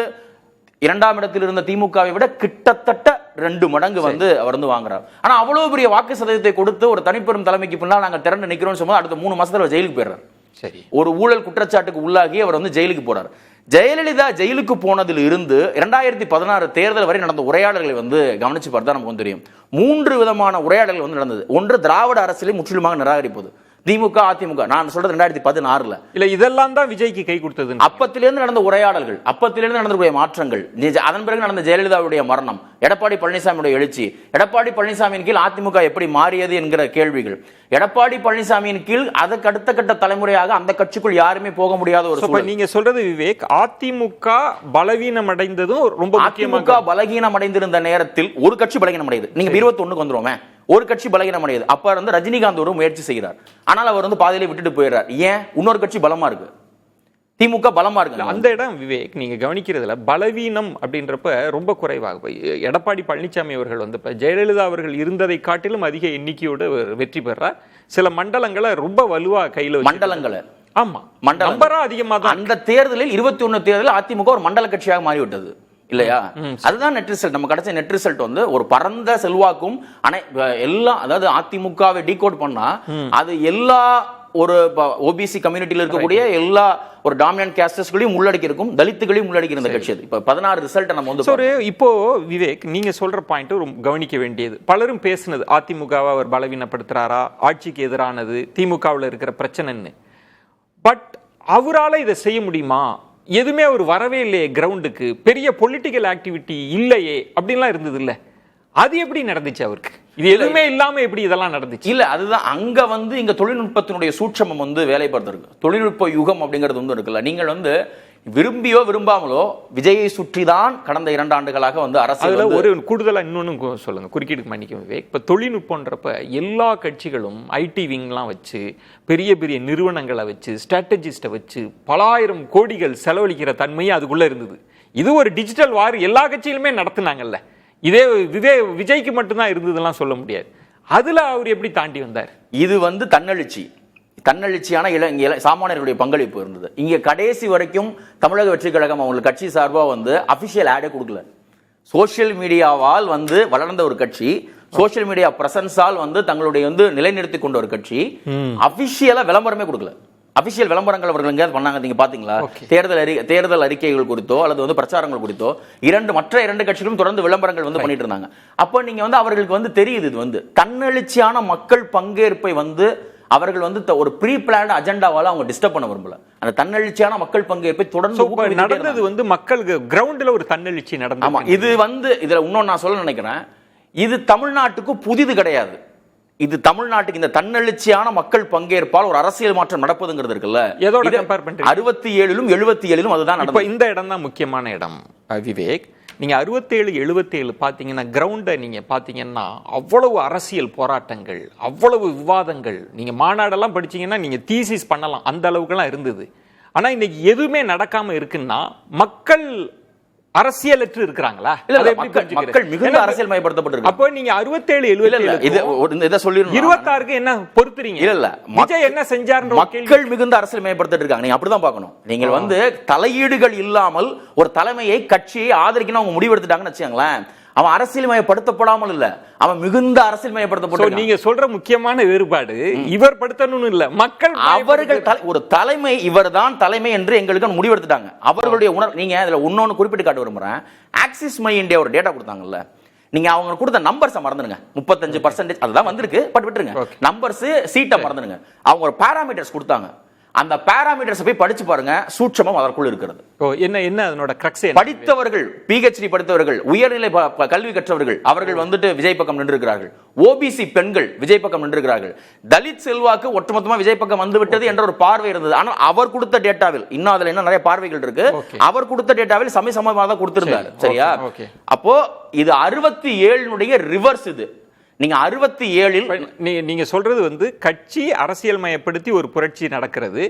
2ஆம் இடத்தில் இருந்த திமுகவை விட கிட்டத்தட்ட 2 மடங்கு வந்து அவர் வந்து வாங்குறார். ஆனா அவ்வளவு பெரிய வாக்கு சதவீதத்தை கொடுத்து ஒரு தனிப்பெரும் தலைமைக்கு பின்னால் நாங்கள் திரண்டு நிக்கிறோம்னு சொல்லும்போது அடுத்த 3 மாசத்துல ஜெயிலுக்கு போயிடுறார். சரி, ஒரு ஊழல் குற்றச்சாட்டுக்கு உள்ளாகி அவர் வந்து ஜெயிலுக்கு போறார். ஜெயலலிதா ஜெயிலுக்கு போனதில் இருந்து 2016 தேர்தல் வரை நடந்த உரையாடல்களை வந்து கவனிச்சு பார்த்தா நமக்கு தெரியும். 3 விதமான உரையாடல்கள் வந்து நடந்தது. ஒன்று, திராவிட அரசியலை முற்றிலுமாக நிராகரிப்பது. திமுக அதிமுக, நான் சொல்றது 2016 இல்ல, இதெல்லாம் தான் விஜய்க்கு கை கொடுத்தது. அப்பத்திலிருந்து நடந்த உரையாடல்கள், அப்பத்திலிருந்து நடந்த மாற்றங்கள், அதன் பிறகு நடந்த ஜெயலலிதாவுடைய மரணம், எடப்பாடி பழனிசாமியுடைய எழுச்சி, எடப்பாடி பழனிசாமியின் கீழ் அதிமுக எப்படி மாறியது என்கிற கேள்விகள், எடப்பாடி பழனிசாமியின் கீழ் அதற்கு அடுத்த கட்ட தலைமுறையாக அந்த கட்சிக்குள் யாருமே போக முடியாத ஒரு சூழல். நீங்க சொல்றது விவேக், அதிமுக பலவீனம் அடைந்ததும் ரொம்ப அதிமுக பலகீனம் அடைந்திருந்த நேரத்தில் ஒரு கட்சி பலகீனம் அடையுது. நீங்க 21க்கு வந்துருவோமே, ஒரு கட்சி பலகீனம் அடையுது. அப்ப வந்து ரஜினிகாந்த் ஒரு முயற்சி செய்கிறார், ஆனால் அவர் வந்து பாதியிலே விட்டுட்டு போயிடுறார். ஏன்? இன்னொரு கட்சி பலமா இருக்கு, திமுக பலமா இருக்கு. அந்த இடம் விவேக் நீங்க கவனிக்கிறதுல பலவீனம் அப்படின்றப்ப ரொம்ப குறைவாக எடப்பாடி பழனிசாமி அவர்கள் வந்து ஜெயலலிதா அவர்கள் இருந்ததை காட்டிலும் அதிக எண்ணிக்கையோடு வெற்றி பெறார். சில மண்டலங்களை ரொம்ப வலுவா கையில மண்டலங்களை, ஆமா மண்டலம் அதிகமா தான். அந்த தேர்தலில் 21 தேர்தலில் அதிமுக ஒரு மண்டல கட்சியாக மாறிவிட்டது இல்லையா? அதுதான் நெட் ரிசல்ட். நம்ம கிடைச்ச நெட் ரிசல்ட் வந்து ஒரு பரந்த செல்வாக்கும் எல்லாம், அதாவது அதிமுகவை டீகோட் பண்ணா அது எல்லா ஒரு ஓபிசி கம்யூனிட்டியில் இருக்கக்கூடிய எல்லா ஒரு டாமினன்ட் கேஸ்டர்ஸ்களையும் உள்ளடக்கி இருக்கும், தலித்துகளையும் உள்ளடக்கி இருந்த கட்சி. இப்ப 16 ரிசல்ட் நம்ம வந்து இப்போ விவேக் நீங்க சொல்ற பாயிண்ட் கவனிக்க வேண்டியது. பலரும் பேசுனது அதிமுகவை அவர் பலவீனப்படுத்துறாரா, ஆட்சிக்கு எதிரானது, திமுகவில் இருக்கிற பிரச்சனைன்னு. பட் அவரால் இதை செய்ய முடியுமா? எதுவுமே அவர் வரவே இல்லையே கிரவுண்டுக்கு, பெரிய பொலிட்டிக்கல் ஆக்டிவிட்டி இல்லையே அப்படின்லாம் இருந்தது இல்ல. அது எப்படி நடந்துச்சு அவருக்கு? இது எதுவுமே இல்லாம எப்படி இதெல்லாம் நடந்துச்சு? இல்ல, அதுதான் அங்க வந்து இங்க தொழில்நுட்பத்தினுடைய சூட்சமம் வந்து வேலைப்படுத்திருக்கு. தொழில்நுட்ப யுகம் அப்படிங்கிறது வந்து இருக்குல்ல. நீங்கள் வந்து விரும்பியோ விரும்பாமலோ விஜயை சுற்றிதான் கடந்த 2 ஆண்டுகளாக வந்து அரசு. ஒரு கூடுதலா இன்னொன்னு சொல்லுங்க, குறுக்கீடுக்கு மன்னிக்க விவேக். இப்ப தொழில்நுட்பம்ன்றப்ப எல்லா கட்சிகளும் ஐடி விங்லாம் வச்சு, பெரிய பெரிய நிறுவனங்களை வச்சு, ஸ்ட்ராட்டஜிஸ்ட வச்சு பலாயிரம் கோடிகள் செலவழிக்கிற தன்மையே அதுக்குள்ள இருந்தது. இது ஒரு டிஜிட்டல் வார் எல்லா கட்சியிலுமே நடத்துனாங்கல்ல. இதே விஜய்க்கு மட்டும்தான் இருந்ததுலாம் சொல்ல முடியாது. அதுல அவர் எப்படி தாண்டி வந்தார்? இது வந்து தன்னெழுச்சியான சாமானியர்களுடைய பங்களிப்பு இருந்தது. இங்க கடைசி வரைக்கும் தமிழக வெற்றி கழகம் அவங்களுக்கு கட்சி சார்பா வந்து அபிஷியல் ஆடே கொடுக்கல. சோசியல் மீடியாவால் வந்து வளர்ந்த ஒரு கட்சி, சோசியல் மீடியா பிரசன்ஸால் வந்து தங்களுடைய வந்து நிலைநிறுத்தி கொண்ட ஒரு கட்சி, அபிஷியலா விளம்பரமே கொடுக்கல. அபிஷியல் விளம்பரங்கள் அவர்கள் எங்கேயாவது பண்ணாங்க நீங்க பாத்தீங்களா? தேர்தல் அறிக்கைகள் குறித்தோ அல்லது வந்து பிரச்சாரங்கள் குறித்தோ மற்ற 2 கட்சிகளும் தொடர்ந்து விளம்பரங்கள் வந்து பண்ணிட்டு இருந்தாங்க. அப்ப நீங்க வந்து அவர்களுக்கு வந்து தெரியுது, இது வந்து தன்னெழுச்சியான மக்கள் பங்கேற்பை வந்து அவர்கள் வந்து ஒரு ப்ரீ பிளான்ட் அஜெண்டாவால அவங்க டிஸ்டர்ப் பண்ண விரும்பல. அந்த தன்னெழுச்சியான மக்கள் பங்கேற்பை தொடர்ந்து நடந்தது வந்து மக்கள் கிரவுண்ட்ல ஒரு தன்னெழுச்சி நடந்தது. ஆமா, இது வந்து இதுல இன்னொன்னு நான் சொல்ல நினைக்கிறேன், இது தமிழ்நாட்டுக்கு புதிது கிடையாது. இது தமிழ்நாட்டுக்கு இந்த தன்னெழுச்சியான மக்கள் பங்கேற்பால் ஒரு அரசியல் மாற்றம் நடப்பதுங்கிறது இருக்குல்ல. 67லும் 77லும் அதுதான் நடக்கும். இந்த இடம் தான் முக்கியமான இடம் விவேக். நீங்க 67, 77 பாத்தீங்கன்னா கிரவுண்ட நீங்க பாத்தீங்கன்னா அவ்வளவு அரசியல் போராட்டங்கள், அவ்வளவு விவாதங்கள். நீங்க மாநாடெல்லாம் படிச்சீங்கன்னா நீங்க தீசிஸ் பண்ணலாம், அந்த அளவுக்குலாம் இருந்தது. ஆனா இன்னைக்கு எதுவுமே நடக்காம இருக்குன்னா மக்கள் அரசியலற்று இருக்கிறாங்களா? மக்கள் மிகுந்த அரசியல் மயப்படுத்தப்பட்டிருக்கு. அப்போ நீங்க 67, 77 26க்கு என்ன பொறுத்துறீங்க? இல்ல, விஜய் என்ன செஞ்சார்? மக்கள் மிகுந்த அரசியல் மயப்படுத்திட்டு இருக்காங்க. நீங்க அப்படிதான் பார்க்கணும். நீங்க வந்து தலையீடுகள் இல்லாமல் ஒரு தலைமையை, கட்சியை ஆதரிக்கணும் அவங்க முடிவெடுத்துட்டாங்கன்னு வச்சுக்கோங்களேன், அவன் அரசியல் மயப்படுத்தப்படாமல் இல்ல, அவன் மிகுந்த அரசியல் மயப்படுத்தப்பட்ட. நீங்க சொல்ற முக்கியமான வேறுபாடு இவர் படுத்தணும்னு இல்ல, மக்கள் அவர்கள் ஒரு தலைமை, இவர்தான் தலைமை என்று எங்களுக்கு முடிவெடுத்துட்டாங்க. அவர்களுடைய உணர்வு. நீங்க இதுல இன்னொன்னு குறிப்பிட்டு காட்ட விரும்புறேன். ஆக்சிஸ் மை இந்தியா ஒரு டேட்டா கொடுத்தாங்கல்ல, நீங்க அவங்க கொடுத்த நம்பர்ஸ் மறந்துடுங்க. 35% அதுதான் வந்திருக்கு, பட் விட்டுருங்க. நம்பர்ஸ், சீட்டை மறந்துடுங்க. அவங்க ஒரு பாராமீட்டர்ஸ் கொடுத்தாங்க. அந்த பாராமீட்டர்ஸ் போய் படிச்சு பாருங்க, சூட்சமம் அதற்குள் இருக்கிறது. என்ன அதனோட கிரக்ஸ்? படித்தவர்கள், PhD படித்தவர்கள், உயர்நிலை கல்வி கற்றவர்கள், அவர்கள் வந்துட்டு விஜய் பக்கம் நின்றிருக்கிறார்கள். ஓபிசி பெண்கள் விஜய் பக்கம் நின்றிருக்கிறார்கள். தலித் செல்வாக்கு ஒட்டுமொத்தமா விஜய் பக்கம் வந்து விட்டது என்ற ஒரு பார்வை இருந்தது. ஆனால் அவர் கொடுத்த டேட்டாவில் இன்னும் அதுல என்ன நிறைய பார்வைகள் இருக்கு. அவர் கொடுத்த டேட்டாவில் சமமாக தான் கொடுத்திருந்தார். சரியா? அப்போ இது 67 ரிவர்ஸ். இது நீங்க 67 நீங்க சொல்றது வந்து கட்சி அரசியல் மயப்படுத்தி ஒரு புரட்சி நடக்கிறது.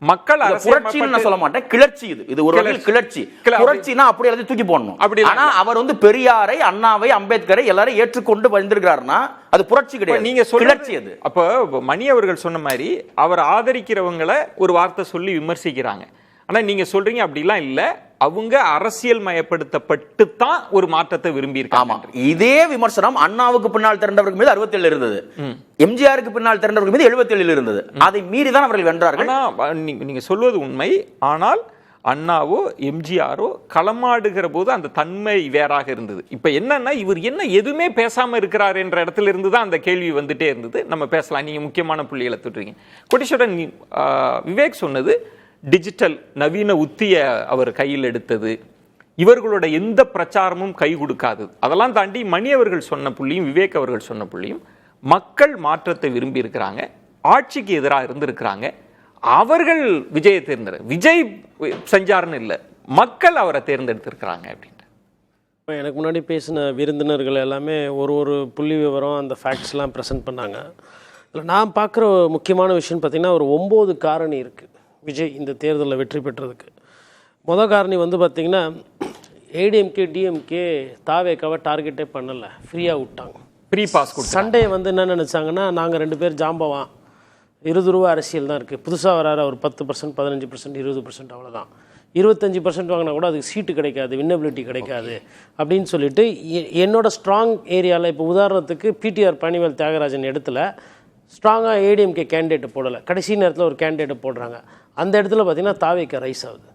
மக்கள் புரட்சின்னு நான் சொல்ல மாட்டேன், கிளர்ச்சி. இது ஒரு வகையில் கிளர்ச்சி. புரட்சினா அப்படி எல்லாத்தையும் தூக்கி போடணும். ஆனா அவர் வந்து பெரியாரை, அண்ணாவை, அம்பேத்கரை எல்லாரும் ஏற்றுக்கொண்டு வந்திருக்கிறாருன்னா அது புரட்சி கிடையாது, நீங்க கிளர்ச்சி. அது அப்ப மணி அவர்கள் சொன்ன மாதிரி அவர் ஆதரிக்கிறவங்களை ஒரு வார்த்தை சொல்லி விமர்சிக்கிறாங்க. ஆனா நீங்க சொல்றீங்க அப்படிலாம் இல்ல, அவங்க அரசியல் மயப்படுத்தப்பட்டு தான் ஒரு மாற்றத்தை விரும்பி இருக்காங்க. இதே விமர்சனம் அண்ணாவுக்கு பின்னால் திரண்டவர்கள் மீது 67 இருந்தது, எம்ஜிஆருக்கு பின்னால் திரண்டவர்கள் மீது 77 இருந்தது. அதை மீறி தான் அவர்கள் வென்றார்கள். நீங்க சொல்வது உண்மை. ஆனால் அண்ணாவோ எம்ஜிஆரோ களமாடுகிற போது அந்த தன்மை வேறாக இருந்தது. இப்ப என்னன்னா இவர் என்ன எதுவுமே பேசாம இருக்கிறார் என்ற இடத்துல இருந்து தான் அந்த கேள்வி வந்துட்டே இருந்தது. நம்ம பேசலாம். நீங்க முக்கியமான புள்ளிகளை தொட்டுறீங்க. கோடீஸ்வரன், விவேக் சொன்னது டிஜிட்டல் நவீன உத்திய அவர் கையில் எடுத்தது, இவர்களோட எந்த பிரச்சாரமும் கை கொடுக்காது. அதெல்லாம் தாண்டி மணி அவர்கள் சொன்ன புள்ளியும் விவேக் அவர்கள் சொன்ன புள்ளியும் மக்கள் மாற்றத்தை விரும்பி இருக்கிறாங்க, ஆட்சிக்கு எதிராக இருந்திருக்கிறாங்க. அவர்கள் விஜயை விஜய் செஞ்சாருன்னு இல்லை, மக்கள் அவரை தேர்ந்தெடுத்திருக்கிறாங்க அப்படின்ட்டு. எனக்கு முன்னாடி பேசின விருந்தினர்கள் எல்லாமே ஒரு புள்ளி விவரம் அந்த ஃபேக்ட்ஸ்லாம் ப்ரெசென்ட் பண்ணாங்க. இதில் நான் பார்க்குற முக்கியமான விஷயம் பார்த்திங்கன்னா ஒரு 9 காரணி இருக்குது விஜய் இந்த தேர்தலில் வெற்றி பெற்றதுக்கு. மொதல் காரணி வந்து பார்த்திங்கன்னா ஏடிஎம்கே டிஎம்கே தாவேக்காவை டார்கெட்டே பண்ணலை, ஃப்ரீயாக விட்டாங்க, ஃப்ரீ பாஸ். சண்டே வந்து என்ன நினச்சாங்கன்னா நாங்கள் 2 பேர் ஜாம்பவான், 20 ரூபா அரசியல் தான் இருக்குது, புதுசாக வராரு அவர் 10%, 15%, 20%, அவ்வளோதான். 25% வாங்கினா கூட அதுக்கு சீட்டு கிடைக்காது, வின்னபிலிட்டி கிடைக்காது அப்படின்னு சொல்லிட்டு என்னோட ஸ்ட்ராங் ஏரியாவில் இப்போ உதாரணத்துக்கு பிடிஆர் பழனிவேல் தியாகராஜன் இடத்துல ஸ்ட்ராங்காக ஏடிஎம்கே கேண்டிடேட்டை போடலை, கடைசி நேரத்தில் ஒரு கேண்டிடேட்டை போடுறாங்க. அந்த இடத்துல பார்த்திங்கன்னா தாவேக்கா ரைஸ் ஆகுது.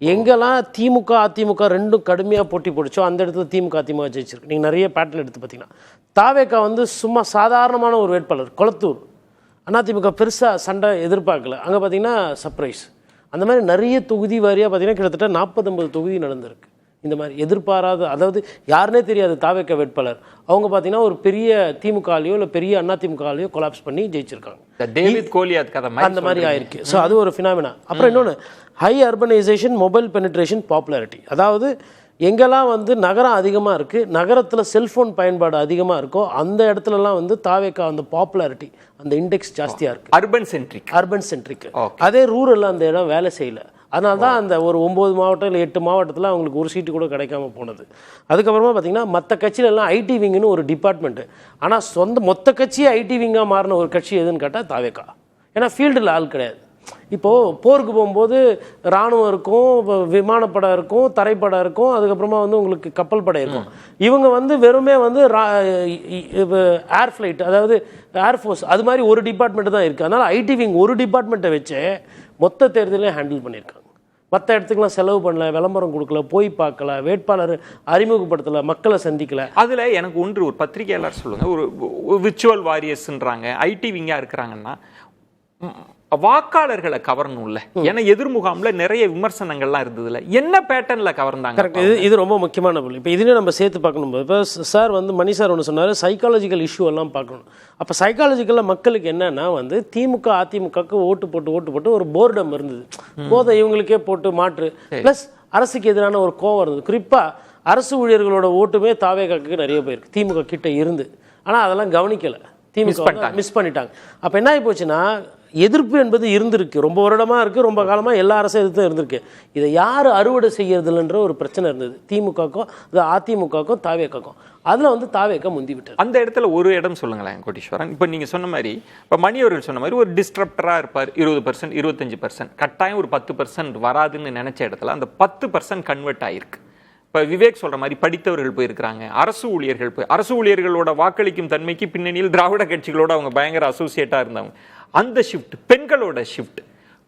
எங்கெல்லாம் திமுக அதிமுக ரெண்டும் கடுமையாக போட்டி போடுச்சோ அந்த இடத்துல திமுக அதிமுக ஜெயிச்சிருக்கு. நீங்கள் நிறைய பேட்டர்ன் எடுத்து பார்த்தீங்கன்னா தாவேக்கா வந்து சும்மா சாதாரணமான ஒரு வேட்பாளர், கொளத்தூர், அதிமுக பெருசாக சண்டை எதிர்பார்க்கல, அங்கே பார்த்திங்கன்னா சர்ப்ரைஸ். அந்த மாதிரி நிறைய தொகுதி வாரியாக பார்த்திங்கன்னா கிட்டத்தட்ட 40-50 தொகுதி நடந்திருக்கு. இந்த மாதிரி எதிர்பாராத, அதாவது யாருனே தெரியாது தாவேக்கா வேட்பாளர், அவங்க பார்த்தீங்கன்னா ஒரு பெரிய திமுகலையோ இல்லை பெரிய அதிமுகலையோ கொலாப்ஸ் பண்ணி ஜெயிச்சிருக்காங்க. டேவிட் கோலியாத் கதை அந்த மாதிரி ஆயிருக்கு. ஸோ அது ஒரு ஃபினாமினா. அப்புறம் இன்னொன்று high urbanisation, mobile penetration, popularity. அதாவது எங்கெல்லாம் வந்து நகரம் அதிகமாக இருக்குது, நகரத்தில் செல்ஃபோன் பயன்பாடு அதிகமாக இருக்கோ அந்த இடத்துலலாம் வந்து தாவேக்கா அந்த பாப்புலாரிட்டி அந்த இண்டெக்ஸ் ஜாஸ்தியாக இருக்குது. Urban centric. அதே ரூரலில் அந்த இடம் வேலை செய்யலை. அதனால தான் அந்த ஒரு 9 மாவட்டம் இல்லை 8 மாவட்டத்தில் அவங்களுக்கு ஒரு சீட்டு கூட கிடைக்காம போனது. அதுக்கப்புறமா பார்த்திங்கன்னா மற்ற கட்சியிலெல்லாம் ஐடி விங்குன்னு ஒரு டிபார்ட்மெண்ட்டு, ஆனால் மொத்த கட்சியே ஐடி விங்காக மாறின ஒரு கட்சி எதுன்னு கேட்டால் தாவேக்கா. ஏன்னா ஃபீல்டில் ஆள் கிடையாது. இப்போது போருக்கு போகும்போது இராணுவம் இருக்கும், விமானப்படம் இருக்கும், தரைப்படம் இருக்கும், அதுக்கப்புறமா வந்து உங்களுக்கு கப்பல் படை இருக்கும். இவங்க வந்து வெறுமே வந்து ஏர் ஃப்ளைட், அதாவது ஏர்ஃபோர்ஸ், அது மாதிரி ஒரு டிபார்ட்மெண்ட்டு தான் இருக்குது. அதனால் ஐடி விங் ஒரு டிபார்ட்மெண்ட்டை வச்சு மொத்த தேர்தலையும் ஹேண்டில் பண்ணியிருக்காங்க. மற்ற இடத்துக்குலாம் செலவு பண்ணல, விளம்பரம் கொடுக்கல, போய் பார்க்கல, வேட்பாளர் அறிமுகப்படுத்தலை, மக்களை சந்திக்கல. அதில் எனக்கு ஒன்று ஒரு பத்திரிகையாளர் சொல்லுங்கள், ஒரு விர்ச்சுவல் வாரியர்ஸ்ன்றாங்க, ஐடி விங்காக இருக்கிறாங்கன்னா வாக்காளர்களை கவரணும்ல. ஏன்னா எதிர்முகாம்ல நிறைய விமர்சனங்கள்லாம் இருந்ததுல, என்ன பேட்டர்ன்ல கவர்ந்தாங்க? இது ரொம்ப முக்கியமான பொருள். இப்போ இதுலேயும் நம்ம சேர்த்து பார்க்கணும். இப்போ சார் வந்து மணி சார் ஒன்று சொன்னார், சைக்காலஜிக்கல் இஷ்யூ எல்லாம் பார்க்கணும். அப்போ சைக்காலஜிக்கலாக மக்களுக்கு என்னன்னா வந்து திமுக அதிமுகக்கு ஓட்டு போட்டு ஒரு போர்டம் இருந்தது, போதை இவங்களுக்கே போட்டு மாற்று, ப்ளஸ் அரசுக்கு எதிரான ஒரு கோவம் இருந்தது. குறிப்பாக அரசு ஊழியர்களோட ஓட்டுமே தாவேகாக்கு நிறைய போயிருக்கு திமுக கிட்ட இருந்து. ஆனால் அதெல்லாம் கவனிக்கலை, திமுக மிஸ் பண்ணிட்டாங்க. அப்போ என்ன ஆகி போச்சுன்னா எதிர்ப்பு என்பது இருந்திருக்கு, ரொம்ப வருடமாக இருக்குது, ரொம்ப காலமாக எல்லா அரசும் எதிர்த்தும் இருந்திருக்கு. இதை யார் அறுவடை செய்யறதுலன்ற ஒரு பிரச்சனை இருந்தது திமுகக்கும் அதிமுகக்கும் தாவேக்காக்கும். அதில் வந்து தாவேக்கா முந்தி விட்டார். அந்த இடத்துல ஒரு இடம் சொல்லுங்களேன் கோடீஸ்வரன். இப்போ நீங்கள் சொன்ன மாதிரி, இப்போ மணி அவர்கள் சொன்ன மாதிரி ஒரு டிஸ்ட்ரப்டராக இருப்பார், 20% 25%, கட்டாயம் ஒரு 10% வராதுன்னு நினச்ச இடத்துல அந்த 10% கன்வெர்ட் ஆகிருக்கு. இப்போ விவேக் சொல்கிற மாதிரி படித்தவர்கள் போயிருக்கிறாங்க, அரசு ஊழியர்களோட வாக்களிக்கும் தன்மைக்கு பின்னணியில் திராவிட கட்சிகளோட அவங்க பயங்கர அசோசியேட்டாக இருந்தவங்க. அந்த ஷிஃப்ட், பெண்களோட ஷிஃப்ட்,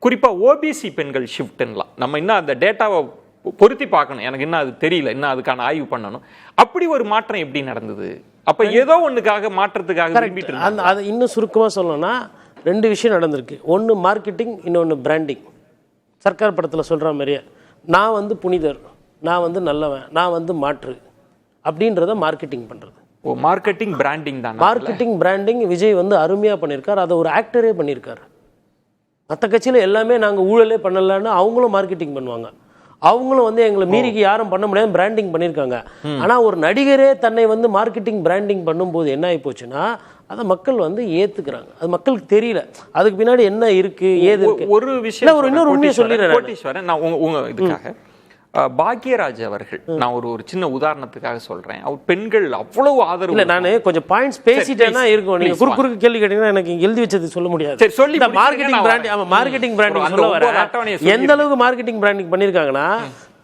குறிப்பாக ஓபிசி பெண்கள் ஷிஃப்ட்லாம் நம்ம இன்னும் அந்த டேட்டாவை பொருத்தி பார்க்கணும். எனக்கு இன்னும் அது தெரியல, இன்னும் அதுக்கான ஆய்வு பண்ணணும். அப்படி ஒரு மாற்றம் எப்படி நடந்தது? அப்போ ஏதோ ஒன்றுக்காக மாற்றத்துக்காக அதை இன்னும் சுருக்கமாக சொல்லணும்னா 2 விஷயம் நடந்திருக்கு. ஒன்று மார்க்கெட்டிங், இன்னொன்று பிராண்டிங். சர்க்கார் படத்தில் சொல்கிற மாதிரியே நான் வந்து புனிதர், நான் வந்து நல்லவன், நான் வந்து மாற்று அப்படின்றத மார்க்கெட்டிங் பண்ணுறது. மார்க்கெட்டிங் பிராண்டிங் தான். மார்க்கெட்டிங் பிராண்டிங் விஜய் வந்து அருமையாக பண்ணியிருக்கார். அதை ஒரு ஆக்டரே பண்ணியிருக்காரு. மற்ற கட்சியில் எல்லாமே நாங்கள் ஊழலே பண்ணலான்னு அவங்களும் மார்க்கெட்டிங் பண்ணுவாங்க. அவங்களும் வந்து எங்களை மீறிக்கு யாரும் பண்ண முடியாது பிராண்டிங் பண்ணியிருக்காங்க. ஆனால் ஒரு நடிகரே தன்னை வந்து மார்க்கெட்டிங் பிராண்டிங் பண்ணும்போது என்ன ஆகி போச்சுன்னா அதை மக்கள் வந்து ஏத்துக்கிறாங்க. அது மக்களுக்கு தெரியல அதுக்கு பின்னாடி என்ன இருக்கு ஏது இருக்கு. ஒரு விஷயம் இன்னொரு உண்மையை சொல்லிடுறேன் கோட்டீஸ்வரன், நான் உங்க இதுக்காக பாக்யராஜ் அவர்கள் நான் ஒரு சின்ன உதாரணத்துக்காக சொல்றேன். அவர் பெண்கள் அவ்வளவு ஆதரவு. இல்ல நான் கொஞ்சம் பாயிண்ட்ஸ் பேசிட்டேன்னா இருக்கும். நீங்க குறுக்கு கேள்வி கேட்டீங்கன்னா எனக்கு எழுதி வச்சது சொல்ல முடியாது. சரி சொல்லி மார்க்கெட்டிங் பிராண்ட் மார்க்கெட்டிங் பிராண்டிங் சொல்ல வர எந்த அளவுக்கு மார்க்கெட்டிங் பிராண்டிங் பண்ணிருக்காங்கன்னா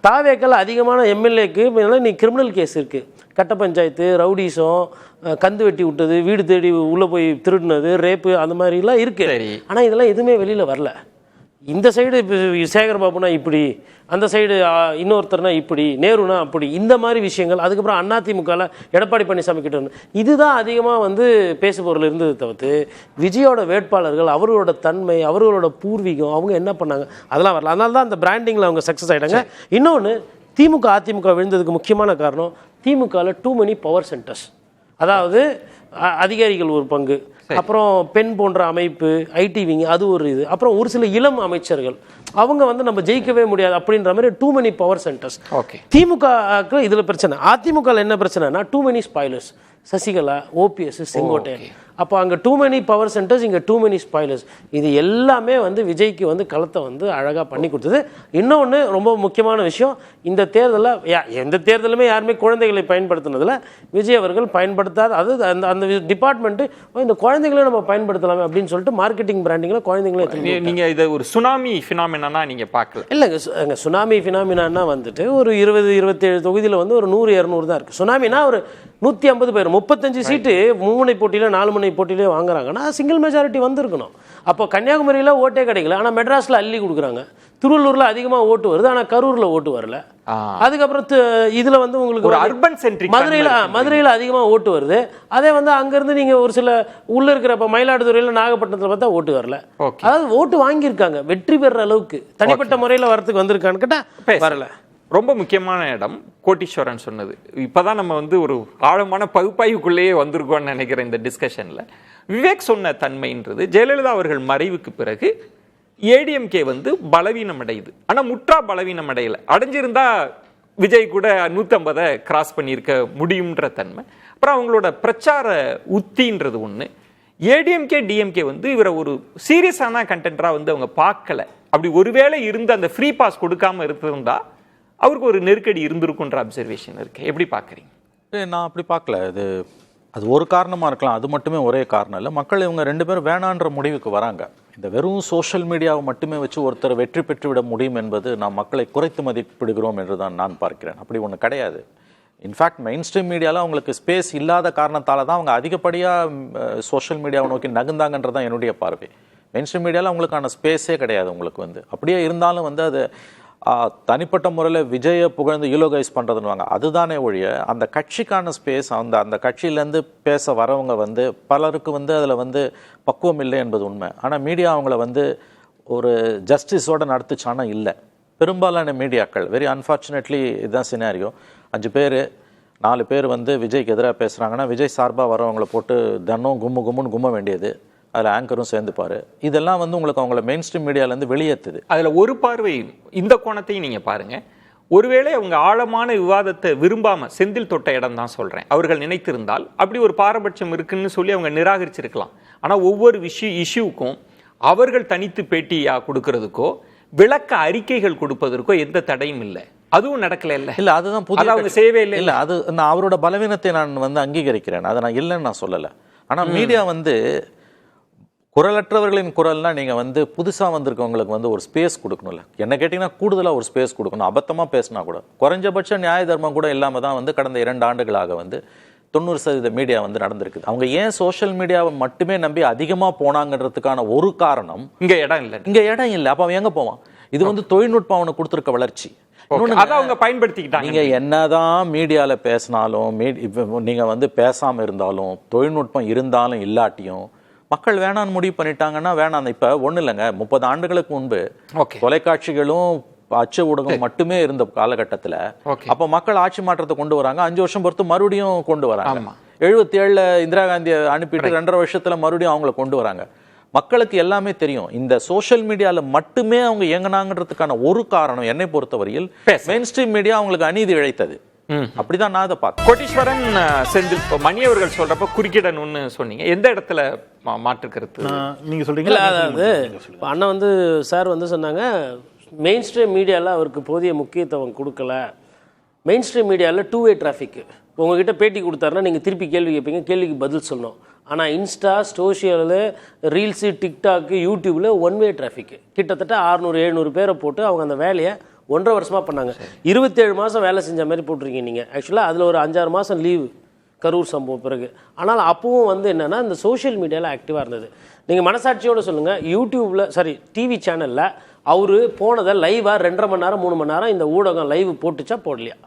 தாவேக்கல் அதிகமான எம்எல்ஏக்கு நீ கிரிமினல் கேஸ் இருக்கு. கட்ட பஞ்சாயத்து, ரவுடிசம், கந்து வெட்டி விட்டது, வீடு தேடி உள்ள போய் திருடினது, ரேப்பு, அந்த மாதிரிலாம் இருக்கு. ஆனா இதெல்லாம் எதுவுமே வெளியில வரல. இந்த சைடு சேகர் பாபுனா இப்படி, அந்த சைடு இன்னொருத்தர்னா இப்படி, நேருனா அப்படி, இந்த மாதிரி விஷயங்கள். அதுக்கப்புறம் அதிமுகவில் எடப்பாடி பழனிசாமி கிட்ட இதுதான் அதிகமாக வந்து பேசுபொருள் இருந்தது தவிர்த்து விஜயோட வேட்பாளர்கள், அவர்களோட தன்மை, அவர்களோட பூர்வீகம், அவங்க என்ன பண்ணாங்க அதெல்லாம் வரல. அதனால தான் அந்த பிராண்டிங்கில் அவங்க சக்ஸஸ் ஆகிட்டாங்க. இன்னொன்று திமுக அதிமுக விழுந்ததுக்கு முக்கியமான காரணம் திமுகவில் டூ மெனி பவர் சென்டர்ஸ். அதாவது அதிகாரிகள் ஒரு பங்கு, அப்புறம் பெண் போன்ற அமைப்பு, ஐடி விங் அது ஒரு இது, அப்புறம் ஒரு சில இளம் அமைச்சர்கள் அவங்க வந்து நம்ம ஜெயிக்கவே முடியாது அப்படின்ற மாதிரி டூ மெனி பவர் சென்டர்ஸ். திமுக இதுல பிரச்சனை. அதிமுக என்ன பிரச்சனைனா too many spoilers. Sasikala, OPS, Sengottaiyan. அப்போ அங்கே டூ மெனி பவர் சென்டர்ஸ், இங்கே டூ மெனி ஸ்பாய்லர்ஸ். இது எல்லாமே வந்து விஜய்க்கு வந்து களத்தை வந்து அழகாக பண்ணி கொடுத்தது. இன்னொன்று ரொம்ப முக்கியமான விஷயம், இந்த தேர்தலில் எந்த தேர்தலுமே யாருமே குழந்தைகளை பயன்படுத்தினதில் விஜய் அவர்கள் பயன்படுத்தாத, அது அந்த அந்த டிபார்ட்மெண்ட்டு இந்த குழந்தைகளை நம்ம பயன்படுத்தலாமே அப்படின்னு சொல்லிட்டு மார்க்கெட்டிங் பிராண்டிங்கில் குழந்தைங்களே. நீங்கள் இதை ஒரு சுனாமி ஃபினாமினா நீங்கள் பார்க்கல? இல்லைங்க, சுனாமி ஃபினாமினா வந்துட்டு ஒரு 20-27 தொகுதியில் வந்து ஒரு 100-200 தான் இருக்குது. சுனாமினா ஒரு 150 பேர், 35 சீட்டு மும்முனை போட்டியில் 4 முனை போட்டியிலே வாங்குறாங்கன்னா சிங்கிள் மெஜாரிட்டி வந்திருக்கணும். அப்போ கன்னியாகுமரியில் ஓட்டே கிடைக்கல, ஆனால் மெட்ராஸில் அள்ளி கொடுக்குறாங்க. திருவள்ளூரில் அதிகமாக ஓட்டு வருது, ஆனால் கரூரில் ஓட்டு வரல. அதுக்கப்புறம் இதில் வந்து உங்களுக்கு ஒரு அர்பன் சென்ட்ரிக் மதுரையில் அதிகமாக ஓட்டு வருது. அதே வந்து அங்கேருந்து நீங்கள் ஒரு சில உள்ளே இருக்கிற இப்போ மயிலாடுதுறையில், நாகப்பட்டினத்தில் பார்த்தா ஓட்டு வரல. அதாவது ஓட்டு வாங்கியிருக்காங்க, வெற்றி பெற அளவுக்கு தனிப்பட்ட முறையில் வரத்துக்கு வந்திருக்கான்னு கேட்டால் வரல. ரொம்ப முக்கியமான இடம் கோட்டீஸ்வரன் சொன்னது. இப்போதான் நம்ம வந்து ஒரு ஆழமான பகுப்பாய்வுக்குள்ளேயே வந்திருக்கோம்னு நினைக்கிறேன் இந்த டிஸ்கஷனில். விவேக் சொன்ன தன்மைன்றது ஜெயலலிதா அவர்கள் மறைவுக்கு பிறகு ஏடிஎம்கே வந்து பலவீனம் அடையுது. ஆனால் முற்றா பலவீனம் அடையலை. அடைஞ்சிருந்தா விஜய் கூட 150 கிராஸ் பண்ணியிருக்க முடியுன்ற தன்மை. அப்புறம் அவங்களோட பிரச்சார உத்தின்றது ஒன்று. ஏடிஎம்கே டிஎம்கே வந்து இவரை ஒரு சீரியஸான கண்டென்டராக வந்து அவங்க பார்க்கல. அப்படி ஒருவேளை இருந்து அந்த ஃப்ரீ பாஸ் கொடுக்காம இருந்திருந்தா அவருக்கு ஒரு நெருக்கடி இருந்திருக்குன்ற அப்சர்வேஷன் இருக்கு. எப்படி பார்க்குறீங்க? நான் அப்படி பார்க்கல. அது ஒரு காரணமாக இருக்கலாம், அது மட்டுமே ஒரே காரணம் இல்லை. மக்கள் இவங்க 2 பேரும் வேணான்ற முடிவுக்கு வராங்க. இந்த வெறும் சோஷியல் மீடியாவை மட்டுமே வச்சு ஒருத்தர் வெற்றி பெற்றுவிட முடியும் என்பது நாம் மக்களை குறைத்து மதிப்பிடுகிறோம் என்று தான் நான் பார்க்கிறேன். அப்படி ஒன்று கிடையாது. இன்ஃபேக்ட் மெயின் ஸ்ட்ரீம் மீடியாவில் அவங்களுக்கு ஸ்பேஸ் இல்லாத காரணத்தால் தான் அவங்க அதிகப்படியாக சோஷியல் மீடியாவை நோக்கி நகர்ந்தாங்கன்றது தான் என்னுடைய பார்வை. மெயின் ஸ்ட்ரீம் மீடியாவில் அவங்களுக்கான ஸ்பேஸே கிடையாது. உங்களுக்கு வந்து அப்படியே இருந்தாலும் வந்து அது தனிப்பட்ட முறையில் விஜயை புகழ்ந்து யூலோகைஸ் பண்ணுறதுன்னு அதுதானே ஒழிய அந்த கட்சிக்கான ஸ்பேஸ், அந்த கட்சியிலேருந்து பேச வரவங்க வந்து பலருக்கு வந்து அதில் வந்து பக்குவம் இல்லை என்பது உண்மை. ஆனால் மீடியா அவங்கள வந்து ஒரு ஜஸ்டிஸோடு நடத்துச்சானா இல்லை. பெரும்பாலான மீடியாக்கள் வெரி அன்ஃபார்ச்சுனேட்லி இதுதான் சினாரியோ. 5 பேர் 4 பேர் வந்து விஜய்க்கு எதிராக பேசுகிறாங்கன்னா விஜய் சார்பாக வரவங்களை போட்டு தினம் கும்முன்னு கும்ம வேண்டியது, அதில் ஆங்கரும் சேர்ந்துப்பாரு. இதெல்லாம் வந்து உங்களுக்கு அவங்கள மெயின் ஸ்ட்ரீம் மீடியாவிலேருந்து வெளியேற்றுது. அதில் ஒரு பார்வை இந்த கோணத்தையும் நீங்கள் பாருங்கள். ஒருவேளை அவங்க ஆழமான விவாதத்தை விரும்பாமல் செந்தில் தொட்ட இடம் தான் சொல்கிறேன், அவர்கள் நினைத்திருந்தால் அப்படி ஒரு பாரபட்சம் இருக்குன்னு சொல்லி அவங்க நிராகரிச்சிருக்கலாம். ஆனால் ஒவ்வொரு இஷ்யூக்கும் அவர்கள் தனித்து பேட்டியாக கொடுக்கறதுக்கோ விளக்க அறிக்கைகள் கொடுப்பதற்கோ எந்த தடையும் இல்லை. அதுவும் நடக்கல. இல்லை அதுதான் புதிய அவங்க செய்யவே இல்லை. இல்லை அது நான் அவரோட பலவீனத்தை நான் வந்து அங்கீகரிக்கிறேன், அதை நான் இல்லைன்னு நான் சொல்லலை. ஆனால் மீடியா வந்து குரலற்றவர்களின் குரல்னா நீங்கள் வந்து புதுசாக வந்திருக்கவங்களுக்கு வந்து ஒரு ஸ்பேஸ் கொடுக்கணும்ல. என்ன கேட்டிங்கன்னா கூடுதலாக ஒரு ஸ்பேஸ் கொடுக்கணும். அபத்தமாக பேசினா கூட குறைஞ்சபட்ச நியாய தர்மம் கூட இல்லாமல் தான் வந்து கடந்த 2 ஆண்டுகளாக வந்து 90% மீடியா வந்து நடந்திருக்குது. அவங்க ஏன் சோஷியல் மீடியாவை மட்டுமே நம்பி அதிகமாக போனாங்கன்றதுக்கான ஒரு காரணம் இங்கே இடம் இல்லை. அப்போ அவன் எங்கே போவான்? இது வந்து தொழில்நுட்பம் அவனுக்கு கொடுத்துருக்க வளர்ச்சி. அவங்க பயன்படுத்திக்கிட்டாங்க. நீங்க என்னதான் மீடியால பேசினாலும் நீங்க வந்து பேசாம இருந்தாலும் தொழில்நுட்பம் இருந்தாலும் இல்லாட்டியும் மக்கள் வேணான்னு முடிவு பண்ணிட்டாங்கன்னா வேணாம். இப்ப ஒண்ணு இல்லைங்க, 30 ஆண்டுகளுக்கு முன்பு தொலைக்காட்சிகளும் அச்சு ஊடகம் மட்டுமே இருந்த காலகட்டத்துல அப்ப மக்கள் ஆட்சி மாற்றத்தை கொண்டு வராங்க. 5 வருஷம் பொறுத்து மறுபடியும் கொண்டு வராங்க. 77 இந்திரா காந்தியை அனுப்பிட்டு 2.5 வருஷத்துல மறுபடியும் அவங்களை கொண்டு வராங்க. மக்களுக்கு எல்லாமே தெரியும். இந்த சோஷியல் மீடியால மட்டுமே அவங்க இயங்கினாங்கிறதுக்கான ஒரு காரணம் என்னை பொறுத்தவரையில் மெயின் ஸ்ட்ரீம் மீடியா அவங்களுக்கு அநீதி இழைத்தது. அப்படிதான் நான் அதை பார்த்தேன். கோட்டீஸ்வரன் செந்தில் மணி அவர்கள் சொல்றப்ப குறுக்கிடணும்னு சொன்னீங்க. எந்த இடத்துல மாற்று கருத்து நீங்க சொல்றீங்களா? அதாவது அண்ணன் வந்து சார் வந்து சொன்னாங்க மெயின் ஸ்ட்ரீம் மீடியாவில் அவருக்கு போதிய முக்கியத்துவம் கொடுக்கல. மெயின் ஸ்ட்ரீம் மீடியாவில் 2-வே டிராஃபிக். உங்ககிட்ட பேட்டி கொடுத்தாருன்னா நீங்கள் திருப்பி கேள்வி கேட்பீங்க, கேள்விக்கு பதில் சொல்லணும். ஆனால் இன்ஸ்டா, சோஷியலு, ரீல்ஸு, டிக்டாக்கு, யூடியூப்பில் 1-வே டிராஃபிக். கிட்டத்தட்ட 600-700 பேரை போட்டு அவங்க அந்த வேலையை 1.5 வருஷமாக பண்ணாங்க. 27 மாதம் வேலை செஞ்ச மாதிரி போட்டிருக்கீங்க நீங்கள். ஆக்சுவலாக அதில் ஒரு 5-6 மாதம் லீவு கரூர் சம்பவம் பிறகு. ஆனால் அப்பவும் வந்து என்னென்னா இந்த சோஷியல் மீடியாவில் ஆக்டிவாக இருந்தது. நீங்கள் மனசாட்சியோடு சொல்லுங்கள், யூடியூப்பில் டிவி சேனலில் அவர் போனதை லைவாக 2.5 மணி நேரம் 3 மணி நேரம் இந்த ஊடகம் லைவ் போட்டுச்சா போடலையா?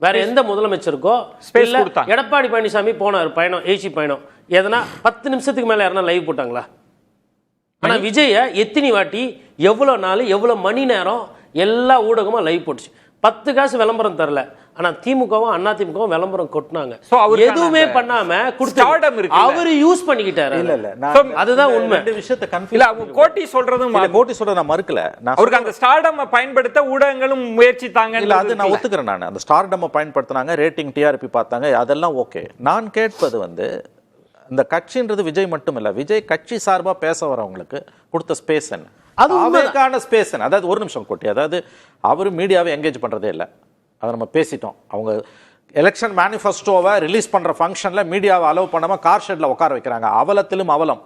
வேற எந்த முதலமைச்சருக்கோ ஸ்பேஸ் கொடுத்தாங்க? எடப்பாடி பழனிசாமி போனார் பயணம், ஏசி பயணம், எதனா 10 நிமிஷத்துக்கு மேலே யாருன்னா லைவ் போட்டாங்களா? ஆனால் விஜயை எத்தனை வாட்டி எவ்வளோ நாள் எவ்வளோ மணி நேரம் எல்லா ஊடகமும் லைவ் போட்டுச்சு. 10 காசு விளம்பரம் தரல. ஆனா திமுகவும் அண்ணா திமுகவும் விளம்பரம் கொட்டினாங்க. எதுவுமே பண்ணாம அவரு யூஸ் பண்ணிக்கிட்டாரு. அதுதான் உண்மை. கோட்டி சொல்றதும் கோட்டி சொல்றத நான் மறுக்கல. அவருக்கு அந்த ஸ்டார்டம் பயன்படுத்த ஊடகங்களும் முயற்சித்தாங்க. இல்ல அது நான் ஒத்துக்கிறேன். நான் அந்த ஸ்டார்டம் பயன்படுத்தினாங்க, ரேட்டிங் டிஆர்பி பார்த்தாங்க, அதெல்லாம் ஓகே. நான் கேட்பது வந்து இந்த கட்சின்றது விஜய் மட்டும் இல்ல, விஜய் கட்சி சார்பா பேச வரவங்களுக்கு கொடுத்த ஸ்பேஸ் என்ன, அதுக்கான ஸ்பேஸ் என்ன? அதாவது ஒரு நிமிஷம் கோட்டி, அதாவது அவர் மீடியாவை என்கேஜ் பண்றதே இல்லை, அதை நம்ம பேசிட்டோம். அவங்க எலெக்ஷன் மேனிஃபெஸ்டோவை ரிலீஸ் பண்ற ஃபங்க்ஷன்ல மீடியாவை அலோவ் பண்ணாம கார் ஷெட்ல உட்கார வைக்கிறாங்க. அவலத்திலும் அவலம்,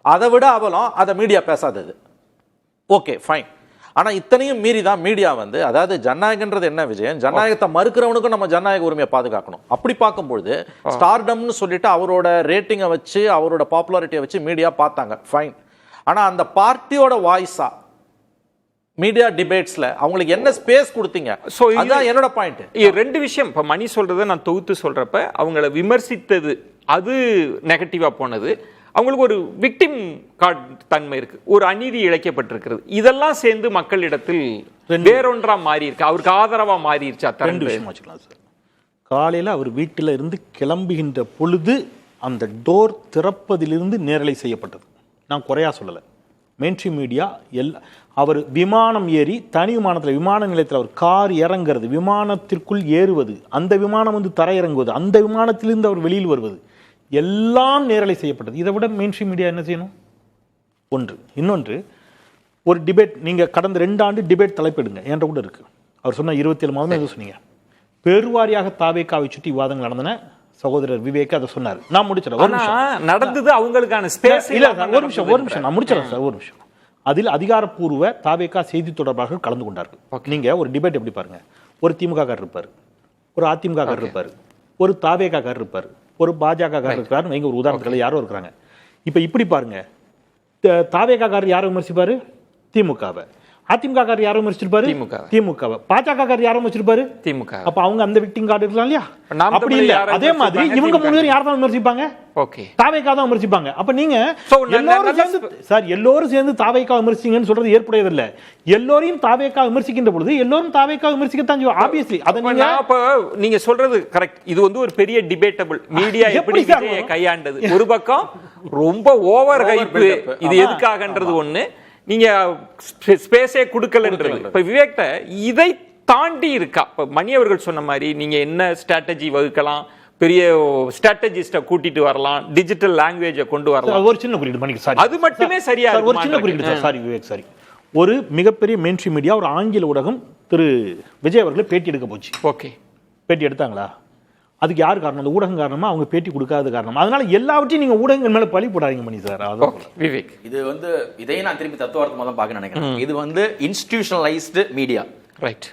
அதை விட அவலம் அதை மீடியா பேசாதது. Okay fine. ஆனா இத்தனையும் மீறி தான் மீடியா வந்து, அதாவது ஜனநாயகன்றது என்ன விஜயன், ஜனநாயகத்தை மறுக்கிறவனுக்கும் நம்ம ஜனநாயக உரிமையை பாதுகாக்கணும். அப்படி பார்க்கும்பொழுது ஸ்டார்டம்னு சொல்லிட்டு அவரோட ரேட்டிங்கை வச்சு அவரோட பாப்புலாரிட்டியை வச்சு மீடியா பார்த்தாங்க, ஃபைன். ஆனா அந்த பார்ட்டியோட வாய்ஸா மீடியா டிபேட்ஸ்ல அவங்களுக்கு என்ன ஸ்பேஸ் கொடுத்தீங்க? சோ அதான் என்னோட பாயிண்ட். ரெண்டு விஷயம். இப்ப மணி சொல்றதை நான் தொகுத்து சொல்றப்ப அவங்கள விமர்சித்தது அது நெகட்டிவா போனது. அவங்களுக்கு ஒரு விக்டிம் கார்டு தன்மை இருக்கு, ஒரு அநீதி இழைக்கப்பட்டிருக்கிறது. இதெல்லாம் சேர்ந்து மக்களிடத்தில் வேறொன்றா மாறி இருக்கு, அவருக்கு ஆதரவா மாறிடுச்சு. ரெண்டு விஷயம் வச்சுக்கலாம் சார். காலையில் அவர் வீட்டில் இருந்து கிளம்புகின்ற பொழுது அந்த டோர் திறப்பதிலிருந்து நேரலை செய்யப்பட்டது. நான் குறையா சொல்லலை. மெயின்ஸ்ட்ரீம் மீடியா அவர் விமானம் ஏறி தனி விமானத்தில் விமான நிலையத்தில் அவர் கார் இறங்குறது, விமானத்திற்குள் ஏறுவது, அந்த விமானம் வந்து தரையிறங்குவது, அந்த விமானத்திலிருந்து அவர் வெளியில் வருவது எல்லாம் நேரலை செய்யப்பட்டது. இதை விட மெயின்ஸ்ட்ரீம் மீடியா என்ன செய்யணும்? ஒன்று. இன்னொன்று, ஒரு டிபேட் நீங்கள் கடந்த 2 ஆண்டு டிபேட் தலைப்பிடுங்க என்ற கூட இருக்கு. அவர் சொன்ன 27 மாதம் எதுவும் சொன்னீங்க. பெருவாரியாக தாவேக்காவை சுற்றி விவாதங்கள் நடந்தன. சகோதரர் விவேக் அதை சொன்னார். நான் முடிச்சிடறேன். நடந்தது அவங்களுக்கான ஸ்பேஸ் இல்ல. ஒரு நிமிஷம் நான் முடிச்சிடறேன் சார். ஒரு நிமிஷம். அதில் அதிகாரப்பூர்வ தாவேக்கா செய்தி தொடர்பாளர்கள் கலந்து கொண்டார்கள். நீங்க ஒரு டிபேட் எப்படி பாருங்க, ஒரு திமுக காரர் இருப்பாரு, ஒரு அதிமுக காரர் இருப்பாரு, ஒரு தாவேக்கா காரர் இருப்பாரு, ஒரு பாஜக காரர் இருக்காரு. நீங்க ஒரு உதாரணத்துல யாரோ இருக்கிறாங்க. இப்ப இப்படி பாருங்க, தாவேக்கா காரர் யாரை விமர்சிப்பாரு? திமுகவை. அதிமுக காரர் யாரும் விமர்சிச்சிருப்பாரு? திமுகவை. பாஜக காரர் யாரும் விமர்சிச்சிருப்பாரு? திமுக. அப்ப அவங்க அந்த விக்டிம் கார்டு இருக்கலாம் இல்லையா? அப்படி இல்ல. அதே மாதிரி இவங்க 3 பேரும் யார் தான் விமர்சிப்பாங்க? தாவேக்கா தான் விமர்சிப்பாங்க. அப்ப நீங்க எல்லோரும் சேர்ந்து தாவேக்கா விமர்சிங்கன்னு சொல்றது ஏற்புடையதில்லை. எல்லோரையும் தாவேக்கா விமர்சிக்கின்ற பொழுது எல்லோரும் தாவேக்கா விமர்சிக்கத்தான் செய்யும். ஆப்வியஸ்லி நீங்க சொல்றது கரெக்ட். இது வந்து ஒரு பெரிய டிபேட்டபிள். மீடியா எப்படி கையாண்டது, ஒரு பக்கம் ரொம்ப ஓவர் ஹைப், இது எதுக்காகன்றது ஒண்ணு, நீங்க ஸ்பேஸே கொடுக்கலன்றது. இப்ப விவேக்ட இதை தாண்டி இருக்கா? இப்ப மணி அவர்கள் சொன்ன மாதிரி நீங்க என்ன ஸ்ட்ராட்டஜி வகுக்கலாம், பெரிய ஸ்ட்ராட்டஜிஸ்ட கூட்டிட்டு வரலாம், டிஜிட்டல் லாங்குவேஜை கொண்டு வரலாம். ஒரு சின்ன குறியீடு மணிக்கு சாரி, அது மட்டுமே சரியா? ஒரு சின்ன குறியீடு சாரி விவேக், சாரி. ஒரு மிகப்பெரிய மெயின்ஸ்ட்ரீம் மீடியா, ஒரு ஆங்கில ஊடகம் திரு விஜய் அவர்களை பேட்டி எடுக்க போச்சு. ஓகே, பேட்டி எடுத்தாங்களா? அதுக்கு யார் காரணம்? அந்த ஊடகம் காரணமா, அவங்க பேட்டி கொடுக்காத காரணம்? அதனால எல்லாவற்றையும் நீங்க ஊடகங்கள் மேல பழி போடாதீங்க மணி சார். விவேக், இது வந்து இதையும் நான் திருப்பி தத்துவார்த்தமா தான் பார்க்க நினைக்கிறேன். இது வந்து இன்ஸ்டிடியூஷனலைஸ்டு மீடியா. ரைட்.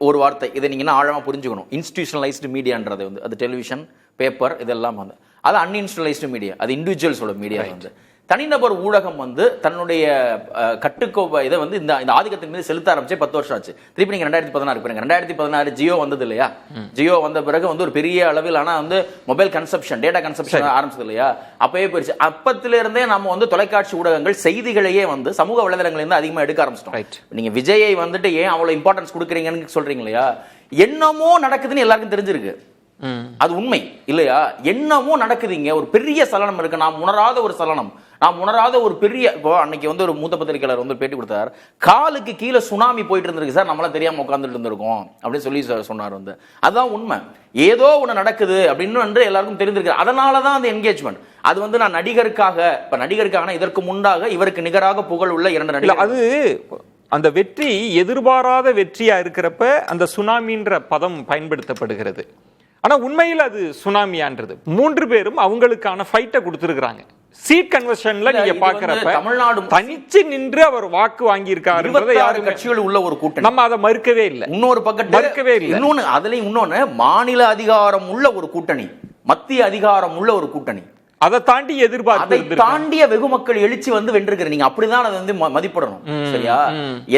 ஒரு வார்த்தை, இதை நீங்க என்ன ஆழமா புரிஞ்சுக்கணும். இன்ஸ்டிடியூஷனலைஸ்டு மீடியான்றது வந்து அது டெலிவிஷன், பேப்பர், இதெல்லாம் வந்து அது அன்இன்ஸ்டிடியூஷனலைஸ்டு மீடியா, அது இண்டிவிஜுவல்ஸோட மீடியா. வந்து தனிநபர் ஊடகம் வந்து தன்னுடைய கட்டுக்கோப்பை இதை வந்து இந்த ஆதிக்கத்தின் மீது செலுத்த ஆரம்பிச்சு 10 வருஷம் ஆச்சு. திருப்பி நீங்க 2016 பாருங்க. 2016 ஜியோ வந்தது இல்லையா? ஜியோ வந்த பிறகு வந்து ஒரு பெரிய அளவில் ஆனா வந்து மொபைல் கன்சப்ஷன், டேட்டா கன்சப்ஷன் ஆரம்பிச்சது இல்லையா? அப்பவே போயிடுச்சு. அப்பத்துல இருந்தே நம்ம வந்து தொலைக்காட்சி ஊடகங்கள் செய்திகளையே வந்து சமூக வலைதளங்கள் இருந்து அதிகமா எடுக்க ஆரம்பிச்சிட்டோம். நீங்க விஜயை வந்துட்டு ஏன் அவ்வளவு இம்பார்ட்டன்ஸ் கொடுக்குறீங்கன்னு சொல்றீங்க இல்லையா? என்னமோ நடக்குதுன்னு எல்லாருக்கும் தெரிஞ்சிருக்கு. அது உண்மை இல்லையா? என்னமோ நடக்குதுங்க, ஒரு பெரிய சலனம் இருக்கு, நாம் உணராத ஒரு சலனம், நாம் உணராத ஒரு பெரிய. இப்போ அன்னைக்கு வந்து ஒரு மூத்த பத்திரிகையாளர் வந்து பேட்டி கொடுத்தார், காலுக்கு கீழே சுனாமி போயிட்டு இருந்திருக்கு சார், நம்மளாம் தெரியாம உட்காந்துட்டு இருந்திருக்கோம் அப்படின்னு சொல்லி சொன்னார். வந்து அதுதான் உண்மை. ஏதோ ஒண்ணு நடக்குது அப்படின்னு வந்து எல்லாருக்கும் தெரிஞ்சிருக்கு. அதனாலதான் அந்த என்கேஜ்மெண்ட். அது வந்து நான் நடிகருக்காக, இப்ப நடிகருக்காக இதற்கு முன்னாக இவருக்கு நிகராக புகழ் உள்ள 2 நடிகர். அது அந்த வெற்றி எதிர்பாராத வெற்றியா இருக்கிறப்ப அந்த சுனாமின்ற பதம் பயன்படுத்தப்படுகிறது. ஆனா உண்மையில் அது சுனாமியான்றது 3 பேரும் அவங்களுக்கான ஃபைட்டை கொடுத்திருக்காங்க. சீட் கன்வர்ஷன்ல நீங்க பாக்குறப்ப தமிழ்நாடு தனிச்சு நின்று அவர் வாக்கு வாங்கி இருக்காருன்றதை யாரும் கட்சிகள் உள்ள ஒரு கூட்டணி, நம்ம அதை மறுக்கவே இல்லை. இன்னொரு பக்கம் மறுக்கவே இல்லை. இன்னொன்னு அதுலயும் இன்னொன்னு மாநில அதிகாரம் உள்ள ஒரு கூட்டணி, மத்திய அதிகாரம் உள்ள ஒரு கூட்டணி, அதை தாண்டி எதிர்பார்ப்பு, அதை தாண்டிய வெகு மக்கள் எழுச்சி வந்து வென்றிருக்கிற. நீங்க அப்படிதான் அதை வந்து மதிப்பிடணும். சரியா?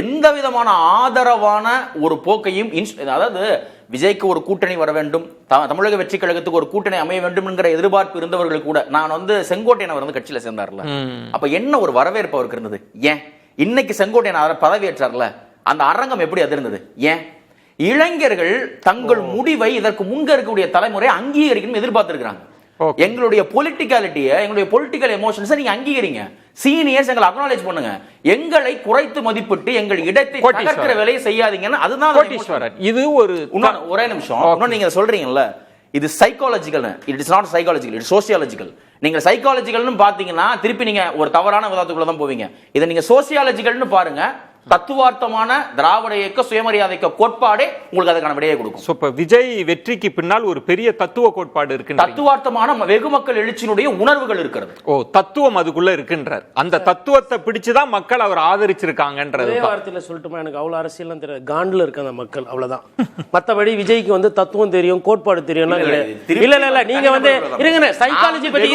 எந்த விதமான ஆதரவான ஒரு போக்கையும், அதாவது விஜய்க்கு ஒரு கூட்டணி வர வேண்டும், தமிழக வெற்றி கழகத்துக்கு ஒரு கூட்டணி அமைய வேண்டும் என்கிற எதிர்பார்ப்பு இருந்தவர்கள் கூட, நான் வந்து செங்கோட்டையன் அவர் வந்து கட்சியில சேர்ந்தார்ல, அப்ப என்ன ஒரு வரவேற்பு அவருக்கு இருந்தது? ஏன் இன்னைக்கு செங்கோட்டையன் பதவியேற்றார்ல, அந்த அரங்கம் எப்படி அது இருந்தது? ஏன் இளைஞர்கள் தங்கள் முடிவை இதற்கு முன்க இருக்கக்கூடிய தலைமுறை அங்கீகரிக்கணும் எதிர்பார்த்திருக்கிறாங்க. எங்களுடைய பொலிட்டிகாலிட்டியை, எங்களுடைய பொலிட்டிக்கல் எமோஷன்ஸை நீங்க அங்கீகரிங்க. சீனியர்ஸ் எங்களை அக்னாலேஜ் பண்ணுங்க. எங்களை குறைத்து மதிப்பிட்டு எங்கள் இடத்தை தகர்க்கிற வேலையை செய்யாதீங்கன்னு. அதுதான் இது ஒரு ஒரே நிமிஷம். இன்னும் நீங்க சொல்றீங்கல்ல, இது psychological. It is not psychological, it sociological. நீங்க சைக்காலஜிக்கல்னு பாத்தீங்கன்னா திருப்பி நீங்க ஒரு தவறான விதத்துக்குள்ள தான் போவீங்க. இதை நீங்க சோசியாலஜிக்கல்னு பாருங்க. தத்துவார்த்தமான திராவிட இயக்க சுயமரியாதை கோட்பாடே உங்களுக்கு அதுக்கான விடையை கொடுக்கும். விஜய் வெற்றிக்கு பின்னால் ஒரு பெரிய தத்துவ கோட்பாடு இருக்கு, தத்துவார்த்தமான வெகு மக்கள் எழுச்சியினுடைய உணர்வுகள் இருக்கிறது. தத்துவம் அதுக்குள்ள இருக்குன்றார். அந்த தத்துவத்தை பிடிச்சுதான் மக்கள் அவர் ஆதரிச்சிருக்காங்கன்றது வார்த்தையில சொல்லட்டுமா? எனக்கு அவ்வளவு அரசியல் தெரியாது, காண்டில் இருக்க அந்த மக்கள், அவ்வளவுதான். மத்தபடி விஜய்க்கு வந்து தத்துவம் தெரியும், கோட்பாடு தெரியும். இல்ல இல்ல இல்ல, நீங்க வந்து இருங்க, சைக்காலஜி பத்தி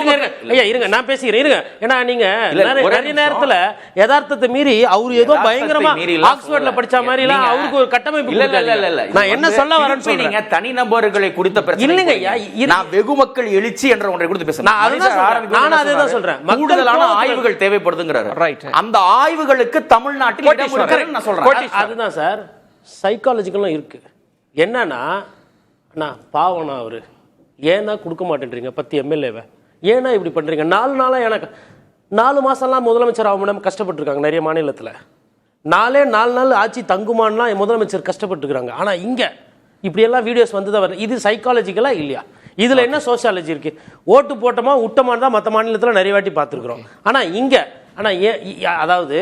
இருங்க, நான் பேசிக்கிறேன் இருங்க. ஏன்னா நீங்க நிறைய நேரத்துல யதார்த்தத்தை மீறி அவரு ஏதோ பயங்கர ஆக்ஸ்போர்ட்ல படிச்ச மாதிரி எல்லாம் அவருக்கு ஒரு கட்டமைப்பு இல்ல. நான் என்ன சொல்ல வரேன்னு சொல்றீங்க, தனி நபர்களை குறித்த பிரச்சனை இல்லைங்க. நான் வெகு மக்கள் எழுச்சி என்ற ஒன்றை குறித்து பேசுறேன். நான் அதேதான் சொல்றேன். கூடுதலான ஆய்வுகள் தேவைப்படுதுங்கிறாரு. அந்த ஆய்வுகளுக்கு தமிழ்நாட்டில் இடம் இருக்குன்னு நான் சொல்றேன். அதுதான் சார், சைக்காலஜிக்கலும் இருக்கு. என்னன்னா நான் பாவனா அவரு ஏன்னா கொடுக்க மாட்டேன்றீங்க 10 எம்எல்ஏவை, ஏன்னா இப்படி பண்றீங்க? 4 நாளா எனக்கு 4 மாசம்லாம் முதலமைச்சர் ஆகணும் கஷ்டப்பட்டு இருக்காங்க நிறைய மாநிலத்தில். 4 நாள் ஆட்சி தங்குமான்லாம் முதலமைச்சர் கஷ்டப்பட்டு இருக்காங்க. ஆனா இங்க இப்படியெல்லாம் வீடியோஸ் வந்து வர, இது சைக்காலஜிக்கலா இல்லையா? இதுல என்ன சோசியாலஜி இருக்கு? ஓட்டு போட்டோமா விட்டோமான்னு தான் மற்ற மாநிலத்தில் நிறைய வாட்டி பார்த்துருக்குறோம். ஆனா இங்க அதாவது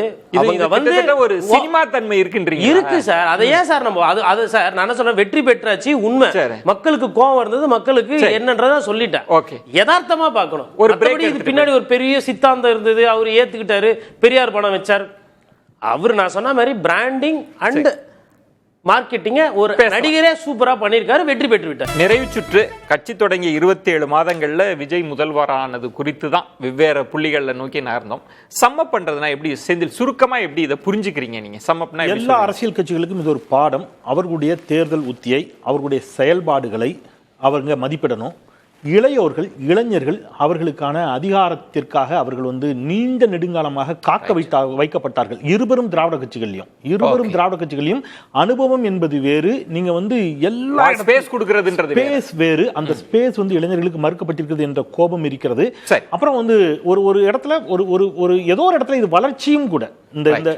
ஒரு சினிமா தன்மை இருக்கு சார். அதை ஏன் சார் நம்ம அது சார் நான் சொல்றேன், வெற்றி பெற்றாச்சு உண்மை, மக்களுக்கு கோவம் இருந்தது, மக்களுக்கு என்னன்றத சொல்லிட்டேன். யதார்த்தமா பார்க்கணும். ஒரு பின்னாடி ஒரு பெரிய சித்தாந்தம் இருந்தது, அவர் ஏத்துக்கிட்டாரு, பெரியார் பணம் வச்சார். அவர் நான் சொன்ன மாதிரி பிராண்டிங் அண்ட் மார்க்கெட்டிங்க ஒரு நடிகரே சூப்பரா பண்ணிருக்காரு, வெற்றி பெற்று விட்டார். நிறைவு சுற்று கட்சி தொடங்கிய 27 மாதங்கள்ல விஜய் முதல்வரானது குறித்து தான் வெவ்வேறு புள்ளிகள்ல நோக்கி நகர்ந்தோம். சம்மப் பண்றதுனா எப்படி செந்தில் சுருக்கமா எப்படி இதை புரிஞ்சுக்கிறீங்க நீங்க? சம்மப்னா எல்லா அரசியல் கட்சிகளுக்கும் இது ஒரு பாடம். அவர்களுடைய தேர்தல் உத்தியை, அவர்களுடைய செயல்பாடுகளை அவங்க மதிப்பிடணும். இளையோர்கள், இளைஞர்கள் அவர்களுக்கான அதிகாரத்திற்காக அவர்கள் வந்து நீண்ட நெடுங்காலமாக காக்க வைக்கப்பட்டார்கள். இருவரும் திராவிட கட்சிகளையும் அனுபவம் என்பது வேறு. நீங்க வந்து எல்லா ஸ்பேஸ் கொடுக்கிறதுன்றது ஸ்பேஸ் வேறு. அந்த ஸ்பேஸ் வந்து இளைஞர்களுக்கு மறுக்கப்பட்டிருக்கிறது என்ற கோபம் இருக்கிறது. அப்புறம் வந்து ஒரு இடத்துல ஒரு ஏதோ ஒரு இடத்துல இது வளர்ச்சியும் கூட,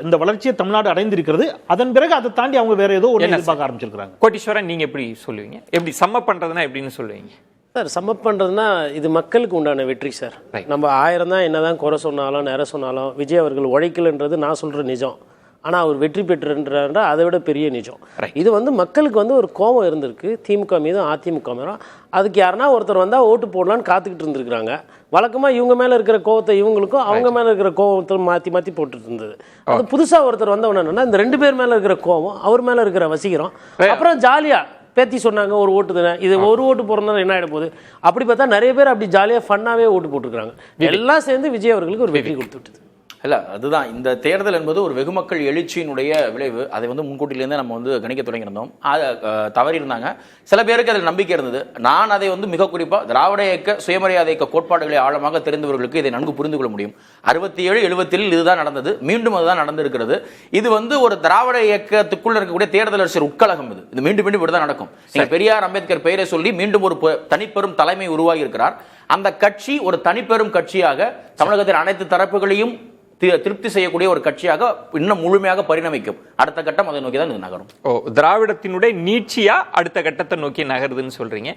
இந்த வளர்ச்சியை தமிழ்நாடு அடைந்திருக்கிறது. அதன் பிறகு அதை தாண்டி அவங்க வேற ஏதோ ஒரு எதிர்பார்க்க ஆரம்பிச்சிருக்காங்க. கோட்டீஸ்வரன், நீங்க எப்படி சொல்லுவீங்க? எப்படி சம்மப் பண்றதுன்னா எப்படின்னு சொல்லுவீங்க சார்? சம்மப் பண்ணுறதுனா இது மக்களுக்கு உண்டான வெற்றி சார். நம்ம 1000 தான் என்னதான் குறை சொன்னாலும் நிறை சொன்னாலும் விஜய் அவர்கள் உழைக்கலன்றது நான் சொல்கிற நிஜம். ஆனால் அவர் வெற்றி பெற்றுன்றார் அதை விட பெரிய நிஜம். இது வந்து மக்களுக்கு வந்து ஒரு கோபம் இருந்திருக்கு திமுக மீதும் அதிமுக மீதும். அதுக்கு யாருன்னா ஒருத்தர் வந்தால் ஓட்டு போடலான்னு காத்துக்கிட்டு இருந்திருக்கிறாங்க. வழக்கமாக இவங்க மேலே இருக்கிற கோபத்தை இவங்களுக்கும் அவங்க மேலே இருக்கிற கோபத்தை மாற்றி மாற்றி போட்டுட்டு இருந்தது. அது புதுசாக ஒருத்தர் வந்தவொன்னு என்னன்னா, இந்த 2 பேர் மேலே இருக்கிற கோபம், அவர் மேலே இருக்கிற வசீகரம், அப்புறம் ஜாலியாக பேத்தி சொன்னாங்க ஒரு ஓட்டு தானே, இது ஒரு ஓட்டு போறதுனால என்ன ஆயிட போகுது? அப்படி பார்த்தா நிறைய பேர் அப்படி ஜாலியாக ஃபன்னாகவே ஓட்டு போட்டுருக்காங்க. எல்லாம் சேர்ந்து விஜய் அவர்களுக்கு ஒரு வெற்றி கொடுத்து விட்டது. இல்ல அதுதான் இந்த தேர்தல் என்பது ஒரு வெகுமக்கள் எழுச்சியினுடைய விளைவு. அதை முன்கூட்டிலேருந்தே நம்ம கணிக்க தொடங்கியிருந்தோம். தவறி இருந்தாங்க சில பேருக்கு அதில் நம்பிக்கை இருந்தது. நான் அதை மிக குறிப்பாக திராவிட இயக்க சுயமரியாதை இயக்க கோட்பாடுகளை ஆழமாக தெரிந்தவர்களுக்கு இதை நன்கு புரிந்து கொள்ள முடியும். 67, 77 இதுதான் நடந்தது, மீண்டும் அதுதான் நடந்திருக்கிறது. இது ஒரு திராவிட இயக்கத்துக்குள்ள இருக்கக்கூடிய தேர்தல் அரசியல் உட்கழகம். இது மீண்டும் மீண்டும் இப்படிதான் நடக்கும். பெரியார் அம்பேத்கர் பெயரை சொல்லி மீண்டும் ஒரு தனிப்பெரும் தலைமை உருவாகி இருக்கிறார். அந்த கட்சி ஒரு தனிப்பெரும் கட்சியாக தமிழகத்தின் அனைத்து தரப்புகளையும் திருப்தி செய்யக்கூடிய ஒரு கட்சியாக இன்னும் முழுமையாக பரிணமிக்கும். அடுத்த கட்டம் அதை நோக்கி தான் இது நகரும். திராவிடத்தினுடைய நீட்சியா அடுத்த கட்டத்தை நோக்கி நகருதுன்னு சொல்றீங்க.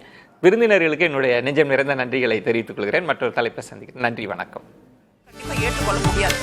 விருந்தினர்களுக்கு என்னுடைய நெஞ்சம் நிறைந்த நன்றிகளை தெரிவித்துக் கொள்கிறேன். மற்றொரு தலைப்பை சந்திக்கிறேன். நன்றி, வணக்கம். ஏற்றுக்கொள்ள முடியாது.